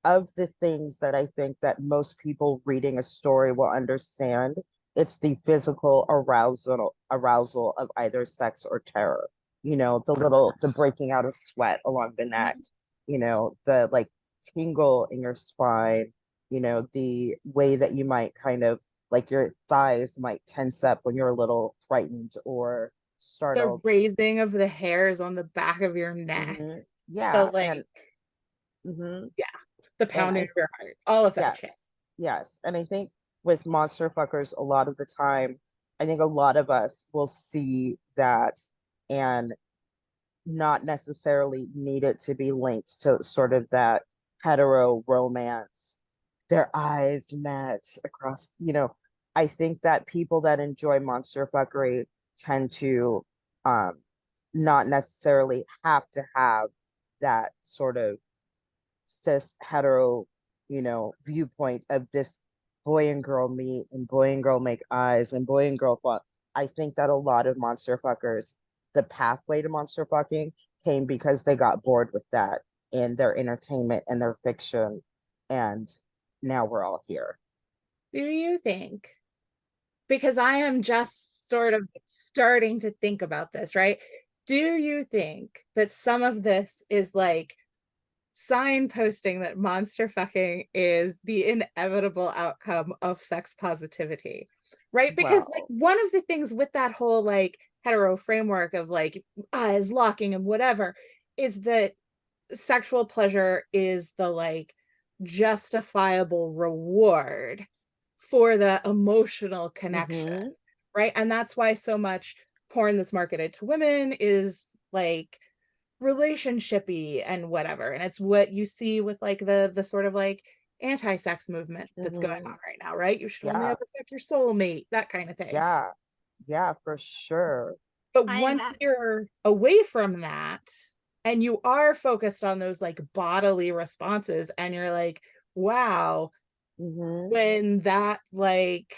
of the things that I think that most people reading a story will understand, it's the physical arousal of either sex or terror. The breaking out of sweat along the neck, the like tingle in your spine, the way that you might kind of like your thighs might tense up when you're a little frightened or The startled. raising of the hairs on the back of your neck, the Yeah, like, and mhm. yeah, the and pounding I of your heart, all of that shit. Yes, yes. And I think with monster fuckers, a lot of the time, I think a lot of us will see that and not necessarily need it to be linked to sort of that hetero romance. Their eyes met across, I think that people that enjoy monster fuckery tend to um not necessarily have to have that sort of cis hetero, viewpoint of this boy and girl meet and boy and girl make eyes and boy and girl fuck. I think that a lot of monster fuckers, the pathway to monster fucking came because they got bored with that in their entertainment and their fiction. And now we're all here. Do you think? Because I am just sort of starting to think about this, right? Do you think that some of this is like signposting that monster fucking is the inevitable outcome of sex positivity, right? Because like Well, one of the things with that whole like hetero framework of like eyes locking and whatever is that sexual pleasure is the like justifiable reward for the emotional connection, mm-hmm, right? And that's why so much porn that's marketed to women is like relationshipy and whatever. And it's what you see with like the sort of like anti-sex movement that's going mm-hmm. on right now, right? You should only Yeah, ever fuck your soulmate, that kind of thing. yeah, yeah, for sure. But I'm once you're away from that and you are focused on those like bodily responses and you're like, wow, Mm-hmm, when that like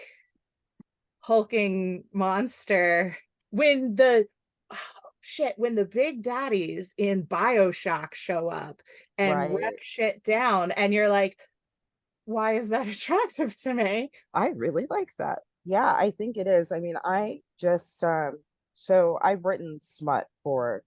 hulking monster, when the oh, shit, when the big daddies in BioShock show up and wreck right. shit down, and you're like, why is that attractive to me? I really like that. Yeah, I think it is. I mean, I just so I've written smut for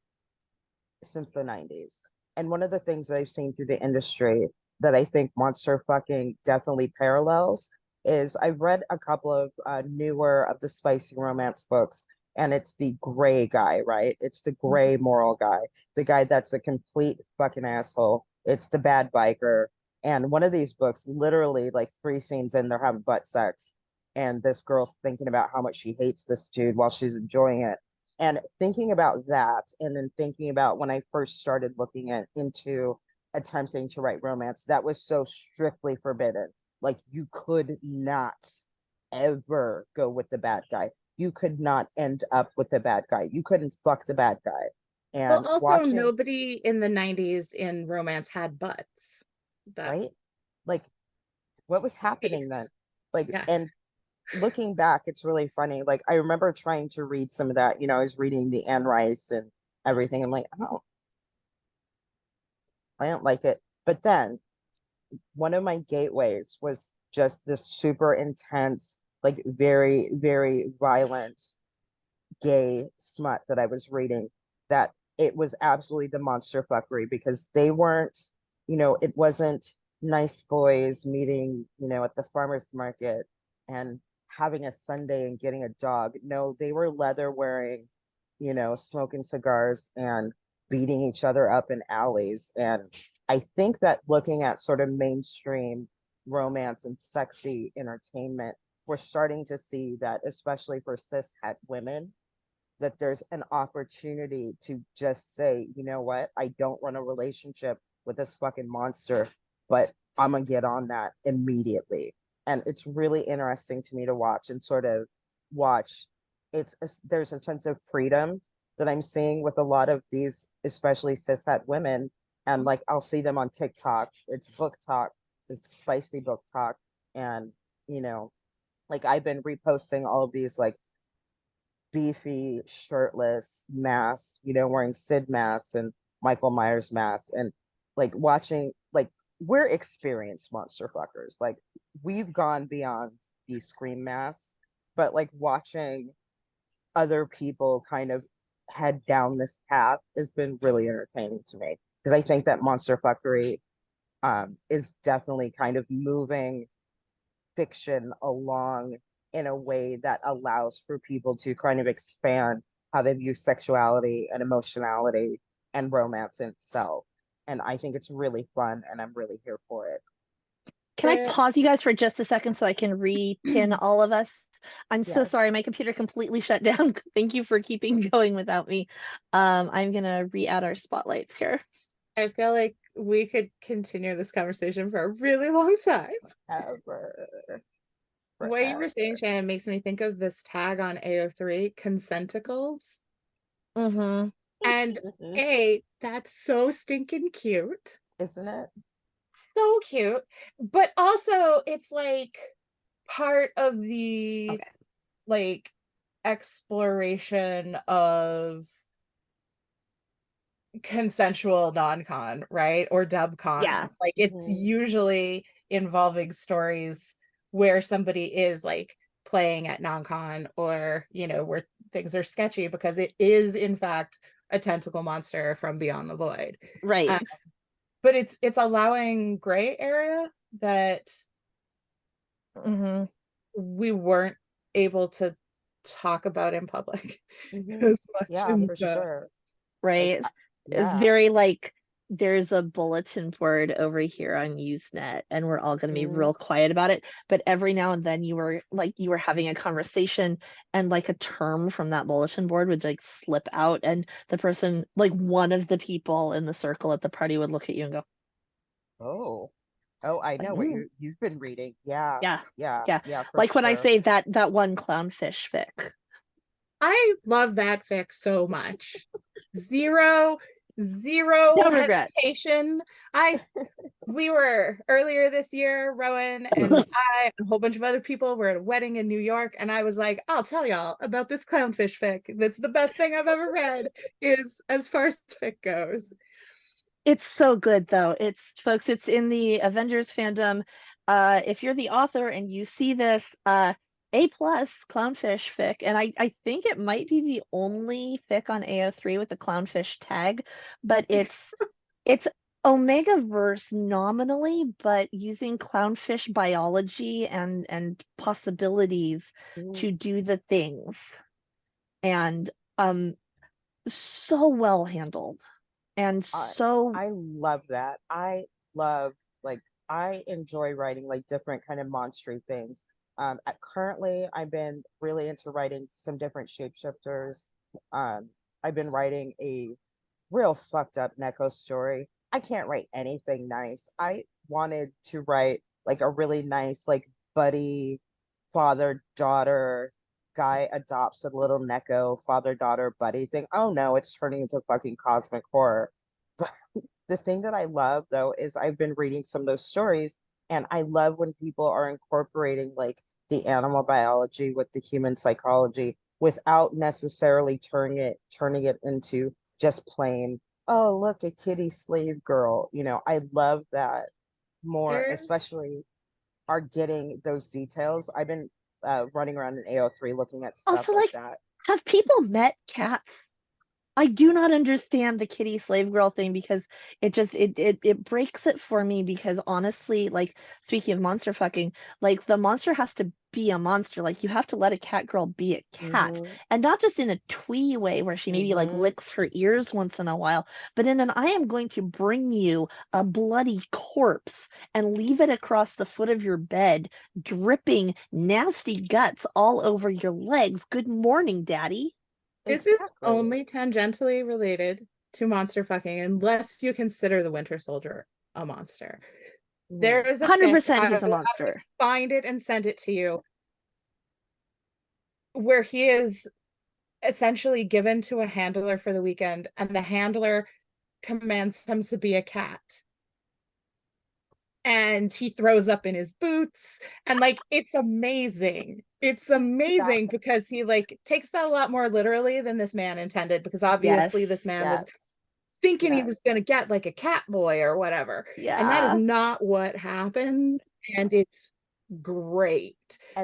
since the 90s. And one of the things that I've seen through the industry that I think monster fucking definitely parallels is I've read a couple of newer of the spicy romance books, and it's the gray guy, right? It's the gray moral guy, the guy that's a complete fucking asshole. It's the bad biker. And one of these books, literally like 3 scenes in, they're having butt sex. And this girl's thinking about how much she hates this dude while she's enjoying it, and thinking about that, and then thinking about when I first started looking into attempting to write romance, that was so strictly forbidden. Like you could not ever go with the bad guy. You could not end up with the bad guy. You couldn't fuck the bad guy. Well, And also watching, nobody in the 90s in romance had butts. That right? Like what was happening changed. then? Like, Yeah. and looking back, it's really funny. Like I remember trying to read some of that, I was reading the Anne Rice and everything. I'm like, oh, I don't like it. But then one of my gateways was just this super intense, like very, very violent gay smut that I was reading, that it was absolutely the monster fuckery, because they weren't, it wasn't nice boys meeting, at the farmer's market and having a Sunday and getting a dog. No, they were leather wearing, smoking cigars and beating each other up in alleys. And I think that looking at sort of mainstream romance and sexy entertainment, we're starting to see that, especially for cis het women, that there's an opportunity to just say, you know what, I don't want a relationship with this fucking monster, but I'm gonna get on that immediately. And it's really interesting to me to watch and sort of watch. There's a sense of freedom that I'm seeing with a lot of these, especially cishet women. And like I'll see them on TikTok. It's book talk, it's spicy book talk. And, you know, like I've been reposting all of these like beefy, shirtless masks, wearing Sid masks and Michael Myers masks, and like watching, like, we're experienced monster fuckers. Like we've gone beyond these scream masks, but like watching other people kind of head down this path has been really entertaining to me, because I think that monster fuckery is definitely kind of moving fiction along in a way that allows for people to kind of expand how they view sexuality and emotionality and romance in itself. And I think it's really fun, and I'm really here for it. Can I pause you guys for just a second so I can re-pin all of us? I'm so Yes. sorry, my computer completely shut down. Thank you for keeping going without me. I'm gonna re-add our spotlights here. I feel like we could continue this conversation for a really long time. Ever. What you were saying, Shannon, makes me think of this tag on AO3, consenticles. Mm-hmm. And that's so stinking cute. Isn't it? So cute. But also it's like part of the like exploration of consensual non-con, right? Or dub-con. Yeah. Like it's usually involving stories where somebody is like playing at non-con, or where things are sketchy because it is in fact a tentacle monster from beyond the void. Right. But it's allowing gray area that we weren't able to talk about in public as much. Yeah, for sure. Right. Like, It's yeah. very like there's a bulletin board over here on Usenet, and we're all going to be real quiet about it. But every now and then you were having a conversation, and like a term from that bulletin board would like slip out, and the person, like one of the people in the circle at the party, would look at you and go, oh, I know what you've been reading. Yeah, for like when I sure. say that one clownfish fic. I love that fic so much. Zero No regret. hesitation. We were earlier this year, Rowan and I and a whole bunch of other people were at a wedding in New York, and I was like, I'll tell y'all about this clownfish fic. That's the best thing I've ever read, is as far as fic goes. It's so good though. It's in the Avengers fandom. If you're the author and you see this, A+ clownfish fic, and I think it might be the only fic on AO3 with the clownfish tag, but it's Omega verse nominally, but using clownfish biology and possibilities to do the things. And so well handled. And so I love that. I love, like, I enjoy writing like different kind of monstery things. Currently I've been really into writing some different shapeshifters. I've been writing a real fucked up Neko story. I can't write anything nice. I wanted to write like a really nice, like, buddy father daughter, guy adopts a little Neko father daughter buddy thing. Oh no, it's turning into fucking cosmic horror. But the thing that I love though is I've been reading some of those stories, and I love when people are incorporating like the animal biology with the human psychology without necessarily turning it into just plain, oh, look, a kitty slave girl. I love that more, There's especially are getting those details. I've been running around in AO3 looking at stuff Also, like like, that. have people met cats? I do not understand the kitty slave girl thing because it breaks it for me because honestly, like speaking of monster fucking, like the monster has to be a monster. Like you have to let a cat girl be a cat. Hmm. And not just in a twee way where she maybe like Hmm. licks her ears once in a while, but in an I am going to bring you a bloody corpse and leave it across the foot of your bed, dripping nasty guts all over your legs. Good morning, daddy. This is Exactly. only tangentially related to monster fucking unless you consider the Winter Soldier a monster. There Mhm. is a fic, 100% I he's a will have to monster. find it and send it to you, where he is essentially given to a handler for the weekend, and the handler commands him to be a cat. And he throws up in his boots, and like it's amazing. It's amazing That's because he like takes that a lot more literally than this man intended, because Yes. obviously this man was yes. thinking he Yes. was going to get like a cat boy or whatever. And that is Yeah. not what happens. And it's great.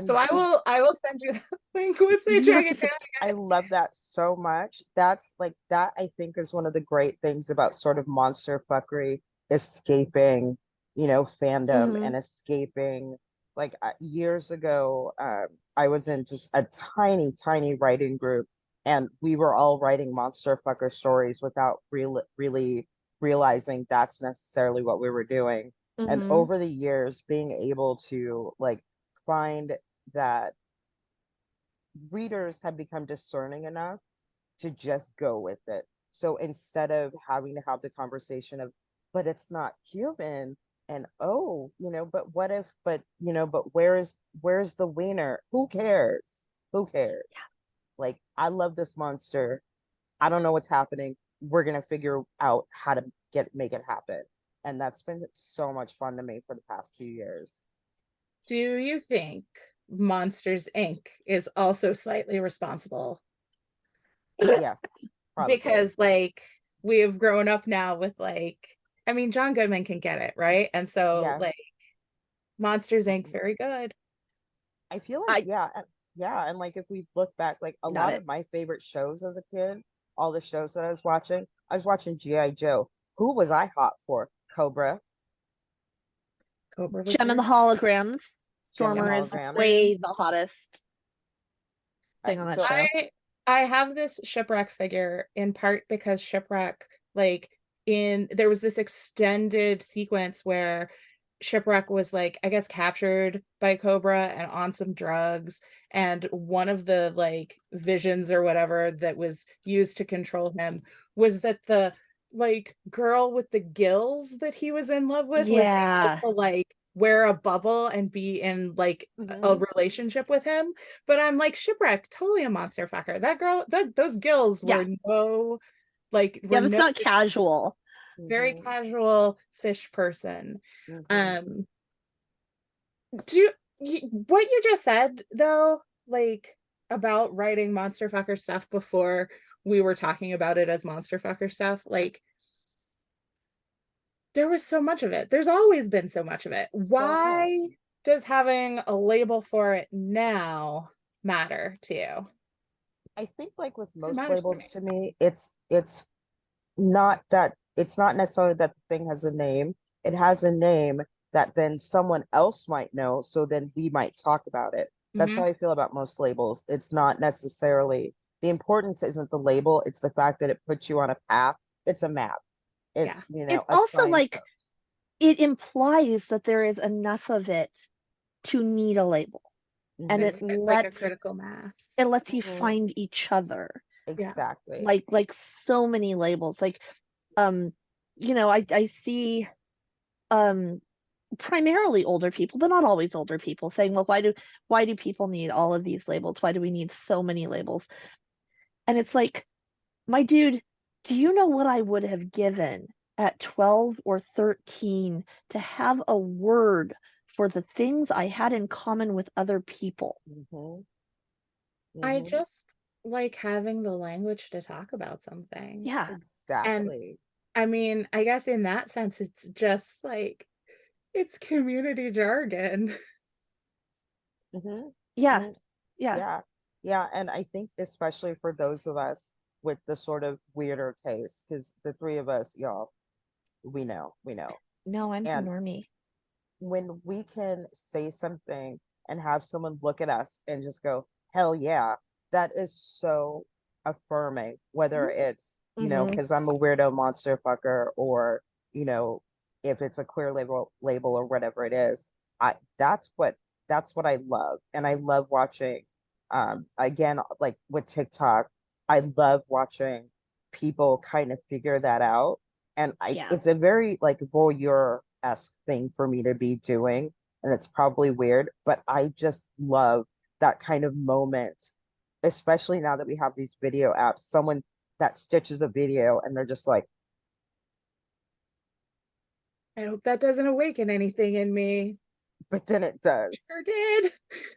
So And I will send you that link once I You have check to it down. send. I love that so much. That's like that I think is one of the great things about sort of monster fuckery, escaping, fandom Mhm. and escaping. Like years ago, I was in just a tiny, tiny writing group, and we were all writing monster fucker stories without really realizing that's necessarily what we were doing. And Mhm. over the years, being able to like find that readers have become discerning enough to just go with it. So instead of having to have the conversation of, but it's not human, and oh, but what if, but where's the wiener? Who cares? Who cares? Like, I love this monster. I don't know what's happening. We're gonna figure out how to make it happen. And that's been so much fun to me for the past few years. Do you think Monsters Inc. is also slightly responsible? Yes, probably. Because like we have grown up now with like, I mean, John Goodman can get it, right? And so like Yes. Monsters Inc. Mhm. very good. I feel like, I yeah, and like if we look back, like a got lot it. of my favorite shows as a kid, all the shows that I was watching G.I. Joe. Who was I hot for? Cobra, Cobra was Gem and the very Holograms. Gem and the Stormer is Holograms. way the hottest thing on that So show. I have this Shipwreck figure in part because Shipwreck, like in there was this extended sequence where Shipwreck was like, I guess, captured by Cobra and on some drugs, and one of the like visions or whatever that was used to control him was that the like girl with the gills that he was in love with was able Yeah. to like wear a bubble and be in like a Mhm. relationship with him. But I'm like, Shipwreck, totally a monster fucker. That girl, that those gills Yeah. were no, like, Yeah, were that's no not casual. very mhm, casual fish person. mhm. Um, do what you just said though, like about writing monster fucker stuff before we were talking about it as monster fucker stuff, like there was so much of it. There's always been so much of it. So much. Why does having a label for it now matter to you? I think like with It most matters to me. labels to me, it's not necessarily that the thing has a name. It has a name that then someone else might know, so then we might talk about it. That's Mm-hmm. how I feel about most labels. It's not necessarily the importance isn't the label, it's the fact that it puts you on a path. It's a map. Yeah. It's, It's a also like signpost. it implies that there is enough of it to need a label. And Hmm. Like a critical mass. it lets you Hmm. find each other. Yeah. Exactly. Like so many labels. Like um, I see um primarily older people, but not always older people saying, well, why do people need all of these labels? Why do we need so many labels? And it's like, my dude, do you know what I would have given at 12 or 13 to have a word for the things I had in common with other people. Mhm. I Mhm. just like having the language to talk about something. Yeah. And Exactly. I mean, I guess in that sense, it's just like it's community jargon. Mhm. Yeah. Mhm. Yeah. Yeah. Yeah. And I think especially for those of us with the sort of weirder taste, because the three of us, y'all, we know. No, I'm the And normie. when we can say something and have someone look at us and just go, hell yeah, that is so affirming, whether it's, Mhm. because I'm a weirdo monster fucker, or, if it's a queer label or whatever it is. I that's what I love. And I love watching, again, like with TikTok, I love watching people kind of figure that out. And Yeah. it's a very like voyeur-esque thing for me to be doing, and it's probably weird, but I just love that kind of moment, especially now that we have these video apps. Someone that stitches a video and they're just like, I hope that doesn't awaken anything in me. but then it It does. sure did.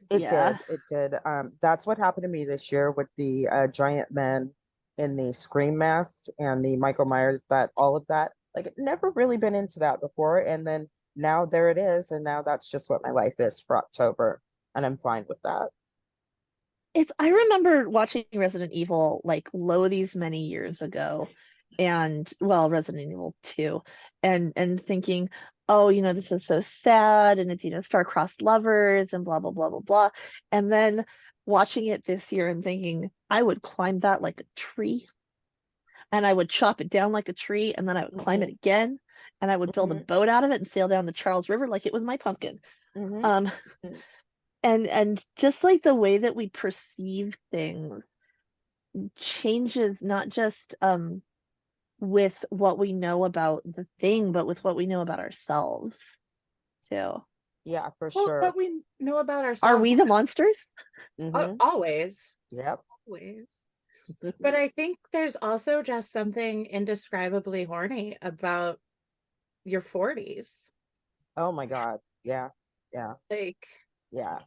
It Yeah. did. It did. That's what happened to me this year with the giant men in the Scream masks and the Michael Myers, that all of that. Like, never really been into that before. And then now there it is. And now that's just what my life is for October. And I'm fine with that. I remember watching Resident Evil like these many years ago, and well, Resident Evil 2, and thinking, oh, this is so sad, and it's, star-crossed lovers and blah blah blah blah blah. And then watching it this year and thinking I would climb that like a tree, and I would chop it down like a tree, and then I would climb it Hmm. again, and I would build a Hmm. boat out of it and sail down the Charles River like it was my pumpkin. Hmm. Um, and just like the way that we perceive things changes, not just with what we know about the thing, but with what we know about ourselves too. Yeah, for Well, sure. what we know about Are ourselves we the monsters? Hmm. always, Yep. always. But I think there's also just something indescribably horny about your 40s. Oh my God. Yeah. Yeah. Like, Yeah.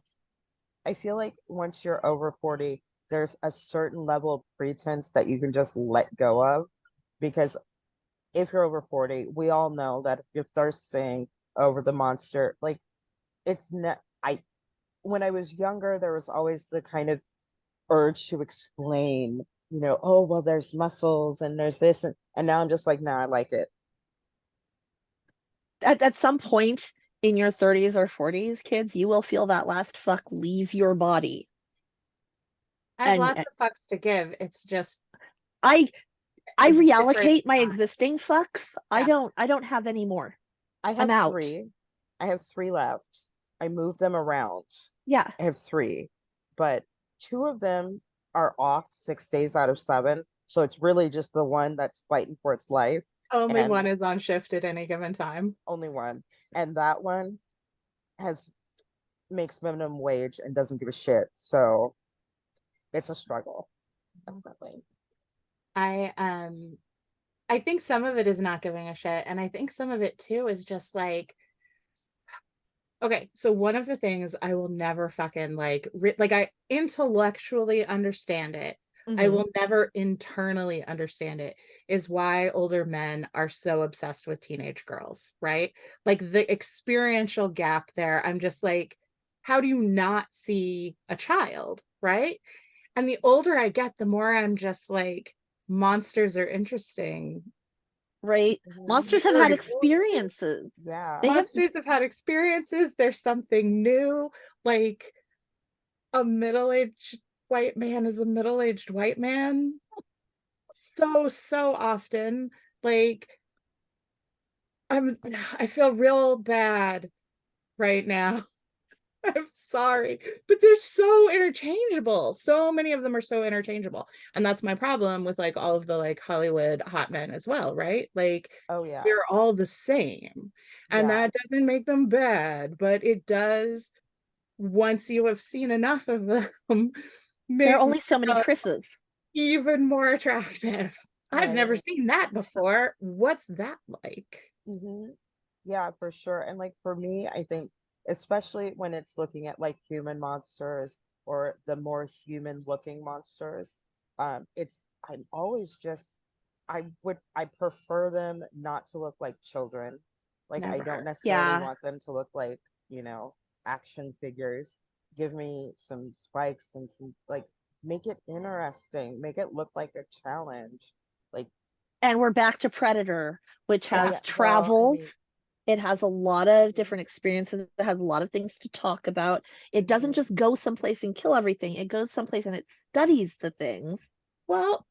I feel like once you're over 40, there's a certain level of pretense that you can just let go of. Because if you're over 40, we all know that if you're thirsting over the monster, like, it's not, when I was younger, there was always the kind of urge to explain, oh, well, there's muscles and there's this. And now I'm just like, nah, I like it. At some point in your 30s or 40s, kids, you will feel that last fuck leave your body. I have And lots of fucks to give. It's just I I a different reallocate my time. existing fucks. I Yeah. don't have any more. I I'm have out. three. I have three left. I move them around. Yeah. I have three, but two of them are off 6 days out of 7. So it's really just the one that's fighting for its life, Only and one is on shift at any given time. only one. And that one has makes minimum wage and doesn't give a shit. So it's a struggle. Definitely. I I think some of it is not giving a shit, and I think some of it too is just like, okay, so one of the things I will never fucking like I intellectually understand it. I Mhm. will never internally understand it, is why older men are so obsessed with teenage girls, right? Like the experiential gap there. I'm just like, how do you not see a child, right? And the older I get, the more I'm just like, monsters are interesting. Right? Mhm. Monsters have had Weird. experiences. Yeah. They have Monsters have had experiences. There's something new. Like a middle-aged white man is a middle-aged white man. So often. Like I feel real bad right now. I'm sorry, but they're so interchangeable. So many of them are so interchangeable. And that's my problem with like all of the like Hollywood hot men as well, right? Like Oh yeah. they're all the same. And Yeah. that doesn't make them bad, but it does, once you have seen enough of them, there are make only so many them Chris's. even more attractive. I've never Right. seen that before. What's that like? Hmm. Yeah, for sure. And like for me, I think especially when it's looking at like human monsters or the more human looking monsters. It's I'm always just I prefer them not to look like children. Like I don't Never. necessarily Yeah. want them to look like, action figures. Give me some spikes and some like make it interesting, make it look like a challenge. Like, And we're back to Predator, which Yeah. has well, I traveled. mean, It has a lot of mhm, different experiences. It has a lot of things to talk about. It doesn't mhm, just go someplace and kill everything. It goes someplace and it studies the things. Well,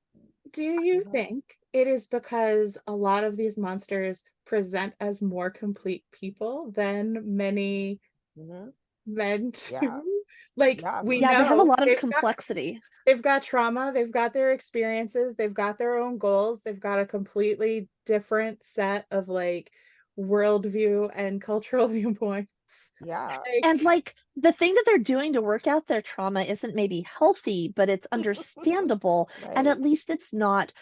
do you mhm, think it is because a lot of these monsters present as more complete people than many mhm. men Yeah, do? Like yeah, we for Yeah, they have a know sure. lot of complexity. they've got trauma, they've got their experiences, they've got their own goals, they've got a completely different set of like worldview and cultural viewpoints. Yeah, And Like, like the thing that they're doing to work out their trauma isn't maybe healthy, but it's understandable. And right. at least it's not,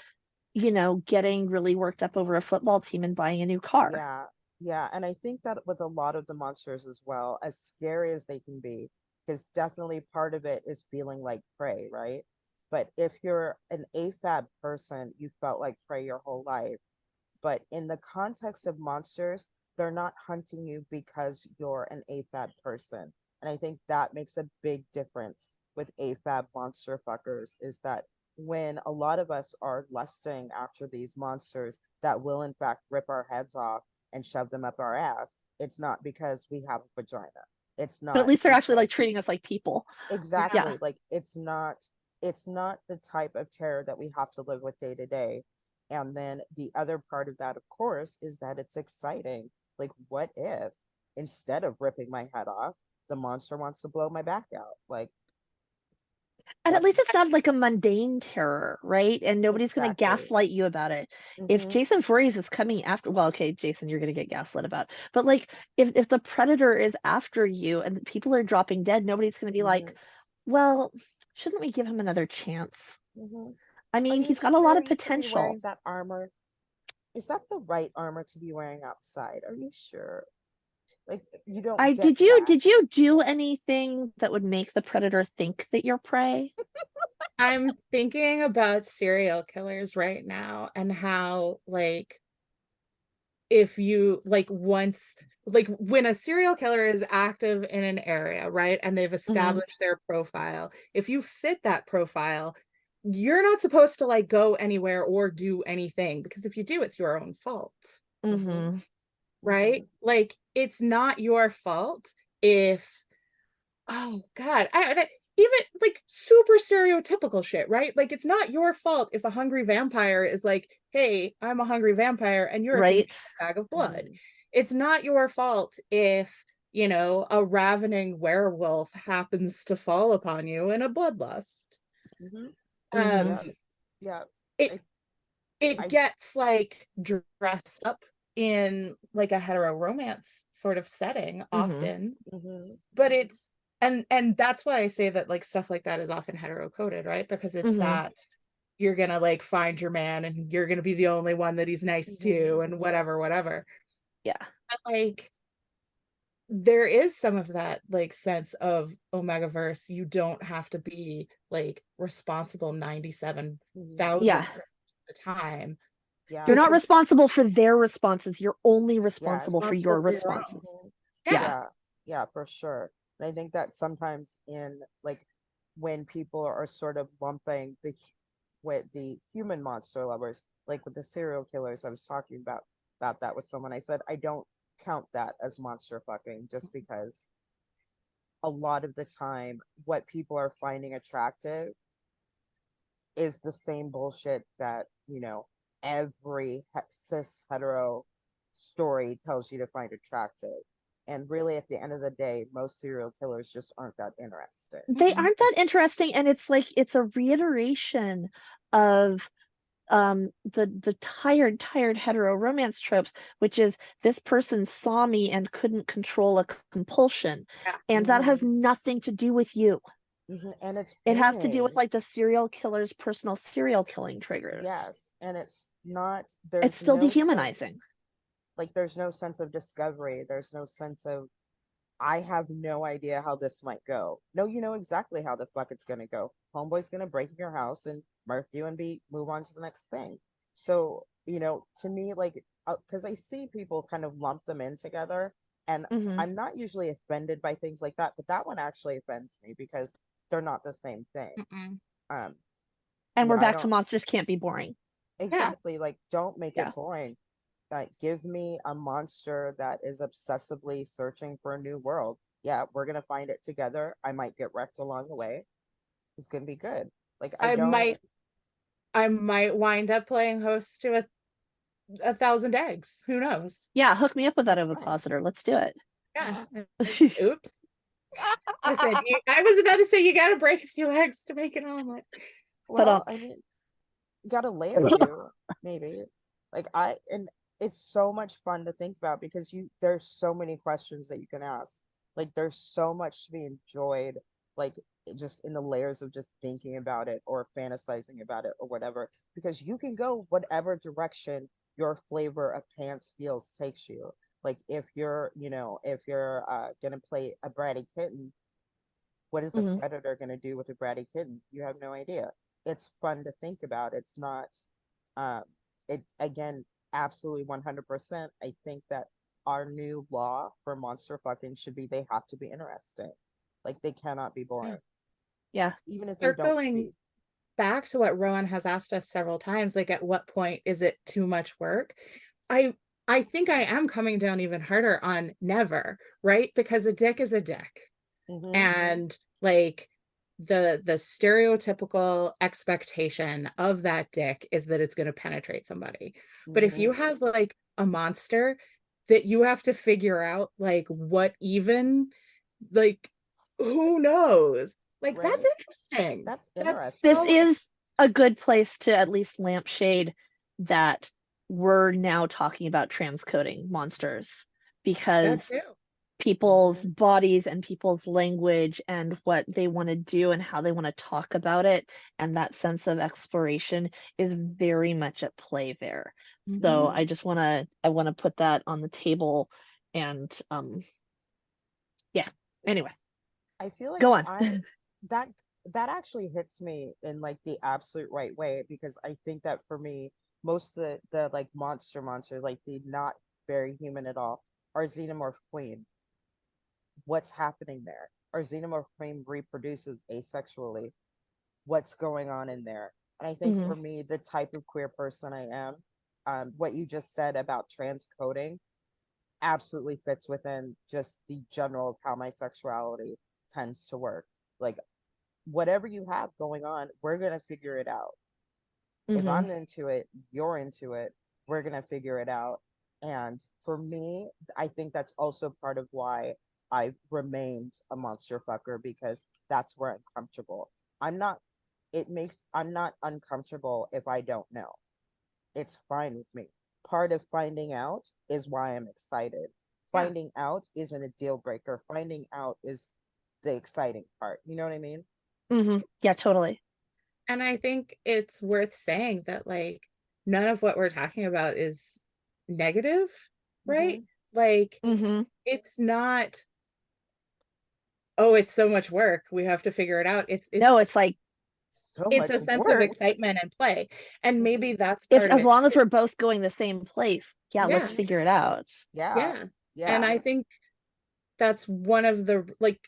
getting really worked up over a football team and buying a new car. Yeah, yeah. And I think that with a lot of the monsters as well, as scary as they can be, because definitely part of it is feeling like prey, right? But if you're an AFAB person, you felt like prey your whole life. But in the context of monsters, they're not hunting you because you're an AFAB person. And I think that makes a big difference with AFAB monster fuckers is that when a lot of us are lusting after these monsters that will in fact rip our heads off and shove them up our ass, it's not because we have a vagina. It's But at not least they're actually like because treating us like people. yeah. Yeah. exactly like it's not the type of terror that we have to live with day to day. And then the other part of that, of course, is that it's exciting. Like, what if instead of ripping my head off, the monster wants to blow my back out? Like, And at what least it's not like a mundane terror, right? And nobody's going to exactly? gaslight you about it. If Hmm. Jason Voorhees is coming after, well, okay, Jason, you're going to get gaslit about. But like, if the predator is after you and people are dropping dead, nobody's going to be Hmm. like, well, shouldn't we give him another chance? Hmm. I Are mean, you he's got a lot sure of you should be potential. wearing that armor? Is that the right armor to be wearing outside? Are you sure? Like, you don't I get did you that. did you do anything that would make the predator think that you're prey? I'm thinking about serial killers right now and how like if you like once like when a serial killer is active in an area, right? And they've Hmm. established their profile. If you fit that profile, you're not supposed to like go anywhere or do anything because if you do, it's your own fault, Hmm. Hmm. right? Hmm. Like it's not your fault if oh God, even like super stereotypical shit, right? Like it's not your fault if a hungry vampire is like, "Hey, I'm a hungry vampire and you're a convenient Right? bag of blood." Hmm. It's not your fault if, a ravening werewolf happens to fall upon you in a bloodlust. Hmm. Um, Hmm. Yeah, yeah. it I, it I, gets like dressed up in like a hetero romance sort of setting Hmm. often, mhm, but it's and that's why I say that like stuff like that is often hetero coded, right? Because it's Hmm. that you're gonna like find your man and you're gonna be the only one that he's nice to mhm. and whatever. Yeah. But like there is some of that like sense of Omegaverse. You don't have to be like responsible Mhm. 97,000% Yeah. of the time You're Yeah. not because responsible for their responses. You're only Yes. responsible for responsible your for your own. responses. Mhm. Yeah. Yeah. Yeah. Yeah, for sure. And I think that sometimes in like when people are sort of lumping with the human monster lovers, like with the serial killers, I was talking about that with someone. I said I don't count that as monster fucking just because a lot of the time what people are finding attractive is the same bullshit that, every cis hetero story tells you to find attractive. And really, at the end of the day, most serial killers just aren't that interesting. They Mm-mm. aren't that interesting, and it's like it's a reiteration of the tired hetero romance tropes, which is this person saw me and couldn't control a compulsion. Yeah. And that has Hmm. nothing to do with you. And it's It has to do with painting. like the serial killer's personal serial killing triggers. Yes. And it's not, It's there's still no sense, dehumanizing. like, there's no sense of discovery. There's no sense of I have no idea how this might go. No, you know exactly how the fuck it's gonna go. Homeboy's gonna break in your house and murk you and be move on to the next thing. So, to me, like, because I see people kind of lump them in together, and Hmm. I'm not usually offended by things like that, but that one actually offends me because they're not the same thing. Mm-mm. Um, And we're I back to don't monsters can't be boring. Yeah. exactly like don't make Yeah. it boring. Give me a monster that is obsessively searching for a new world. Yeah, we're gonna find it together. I might get wrecked along the way. It's gonna be good. Like I I don't. might I might wind up playing host to a thousand eggs. Who knows? Yeah, hook me up with that That's fine. ovipositor. Let's do it. Yeah. Oops. Listen, I was about to say you got to break a few eggs to make an omelet. But Well, I mean, you gotta lay a few, maybe. And it's so much fun to think about because there's so many questions that you can ask. Like there's so much to be enjoyed, like just in the layers of just thinking about it or fantasizing about it or whatever. Because you can go whatever direction your flavor of pants feels takes you. Like if you're gonna play a bratty kitten, what is a Mhm. predator going to do with a bratty kitten? You have no idea. It's fun to think about. It's not, um, it again, absolutely 100%. I think that our new law for monster fucking should be they have to be interesting. Like they cannot be Yeah. boring, Yeah. even if they don't Circling speak. back to what Rowan has asked us several times, like at what point is it too much work? I I think I am coming down even harder on never, right? Because a dick is a dick. Mm-hmm. And like the stereotypical expectation of that dick is that it's going to penetrate somebody. But if Mm-hmm. you have like a monster that you have to figure out like what even, like, who knows, like that's Right. interesting. That's That's This interesting. so is a good place to at least lampshade that we're now talking about transcoding monsters that because too. people's Mm-hmm. bodies and people's language and what they want to do and how they want to talk about it and that sense of exploration is very much at play there. So Mhm. I want to put that on the table and yeah. Anyway, I feel like go on. that that actually hits me in like the absolute right way because I think that for me, most of the like monsters, like the not very human at all, are xenomorph queen. What's happening there? Our xenomorph queen reproduces asexually. What's going on in there? And I think Mhm. for me, the type of queer person I am, what you just said about transcoding absolutely fits within just the general of how my sexuality tends to work. Like whatever you have going on, we're going to figure it out. If Mhm. I'm into it, you're into it, we're going to figure it out. And for me, I think that's also part of why I remained a monster fucker because that's where I'm comfortable. I'm not, I'm not uncomfortable if I don't know. It's fine with me. Part of finding out is why I'm excited. Yeah. Finding out isn't a deal breaker. Finding out is the exciting part. You know what I mean? Mhm. Yeah, totally. And I think it's worth saying that like none of what we're talking about is negative, right? Mm-hmm. Like Mhm. it's not, oh, it's so much work. We have to figure it out. It's No, it's it's like So it's much a sense of work. excitement and play. And maybe Mm-hmm. that's if part of as it long as too. we're both going the same place, yeah, let's Yeah. Mm-hmm. figure it out. Yeah. Yeah. And Yeah. I think that's one of the like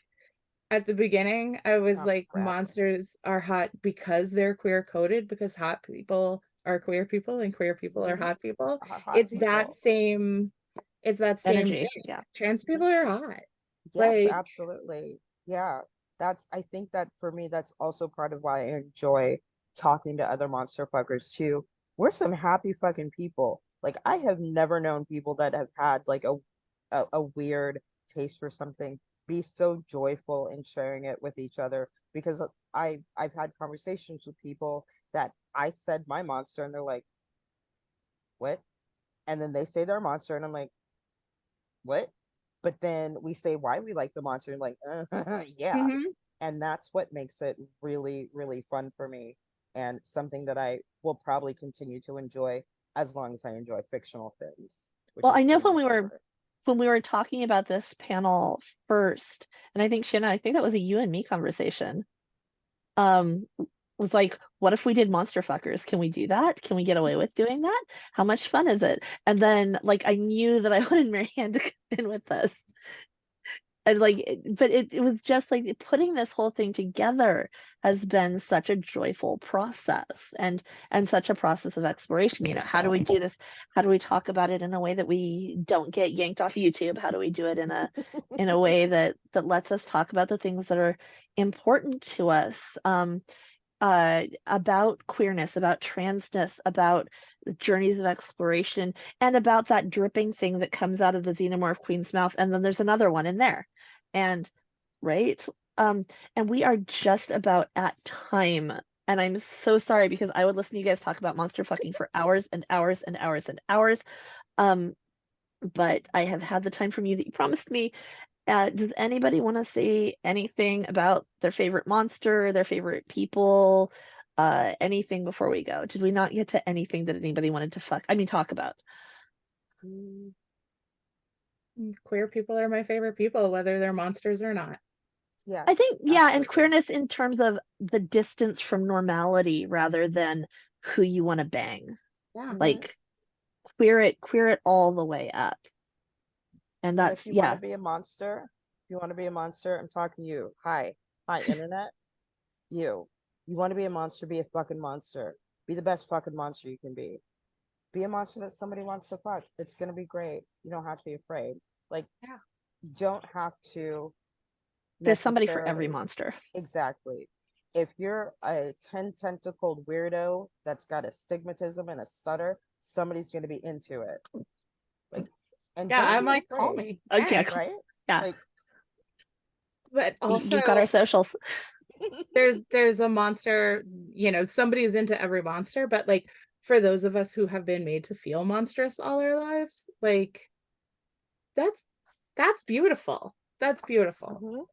at the beginning, I was Oh like, crap. monsters are hot because they're queer coded, because hot people are queer people and queer people are Mm-hmm. hot people. Hot It's that people. same, it's that same Energy. thing. Yeah. Trans people are hot. Yes, Like, absolutely. Yeah. I think that for me, that's also part of why I enjoy talking to other monster fuckers too. We're some happy fucking people. Like I have never known people that have had like a weird taste for something be so joyful in sharing it with each other because I've had conversations with people that I've said my monster and they're like, "What?" And then they say their monster and I'm like, what? But then we say why we like the monster, and like, yeah. mhm. And that's what makes it really, really fun for me, and something that I will probably continue to enjoy as long as I enjoy fictional things, which Well, I is know going to when be we were forever. when we were talking about this panel first, and I think Shannon, I think that was a you and me conversation. Was like, what if we did monster fuckers? Can we do that? Can we get away with doing that? How much fun is it? And then like I knew that I wanted Marianne to come in with us. And like, but it was just like putting this whole thing together has been such a joyful process and such a process of exploration. You know, how do we do this? How do we talk about it in a way that we don't get yanked off YouTube? How do we do it in a way that lets us talk about the things that are important to us? About queerness, about transness, about journeys of exploration, and about that dripping thing that comes out of the xenomorph queen's mouth. And then there's another one in there. And right. And we are just about at time. And I'm so sorry because I would listen to you guys talk about monster fucking for hours and hours and hours and hours. But I have had the time from you that you promised me. Does anybody want to say anything about their favorite monster, their favorite people, anything before we go? Did we not get to anything that anybody wanted to talk about? Queer people are my favorite people, whether they're monsters or not. Yeah. I think, yeah, and absolutely. queerness in terms of the distance from normality rather than who you want to bang. Yeah. Like queer it all the way up. And And that's, if you want yeah. to be a monster, if you want to be a monster, I'm talking to you. Hi, internet. You want to be a monster, be a fucking monster. Be the best fucking monster you can be. Be a monster that somebody wants to fuck. It's gonna be great. You don't have to be afraid. Like, Yeah. you don't have to There's somebody for every necessarily- monster. Exactly. If you're a 10-tentacled weirdo that's got astigmatism and a stutter, somebody's gonna be into it. Like, and Yeah, don't I'm be like, call afraid, me. Okay, Hey. right? yeah. Like, But also You've got our socials. there's a monster, you know, somebody's into every monster, but like for those of us who have been made to feel monstrous all our lives, like that's beautiful. That's beautiful. mhm.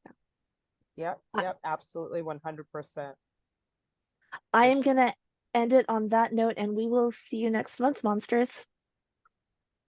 Yep, absolutely, 100%. I am gonna end it on that note, and we will see you next month, monsters.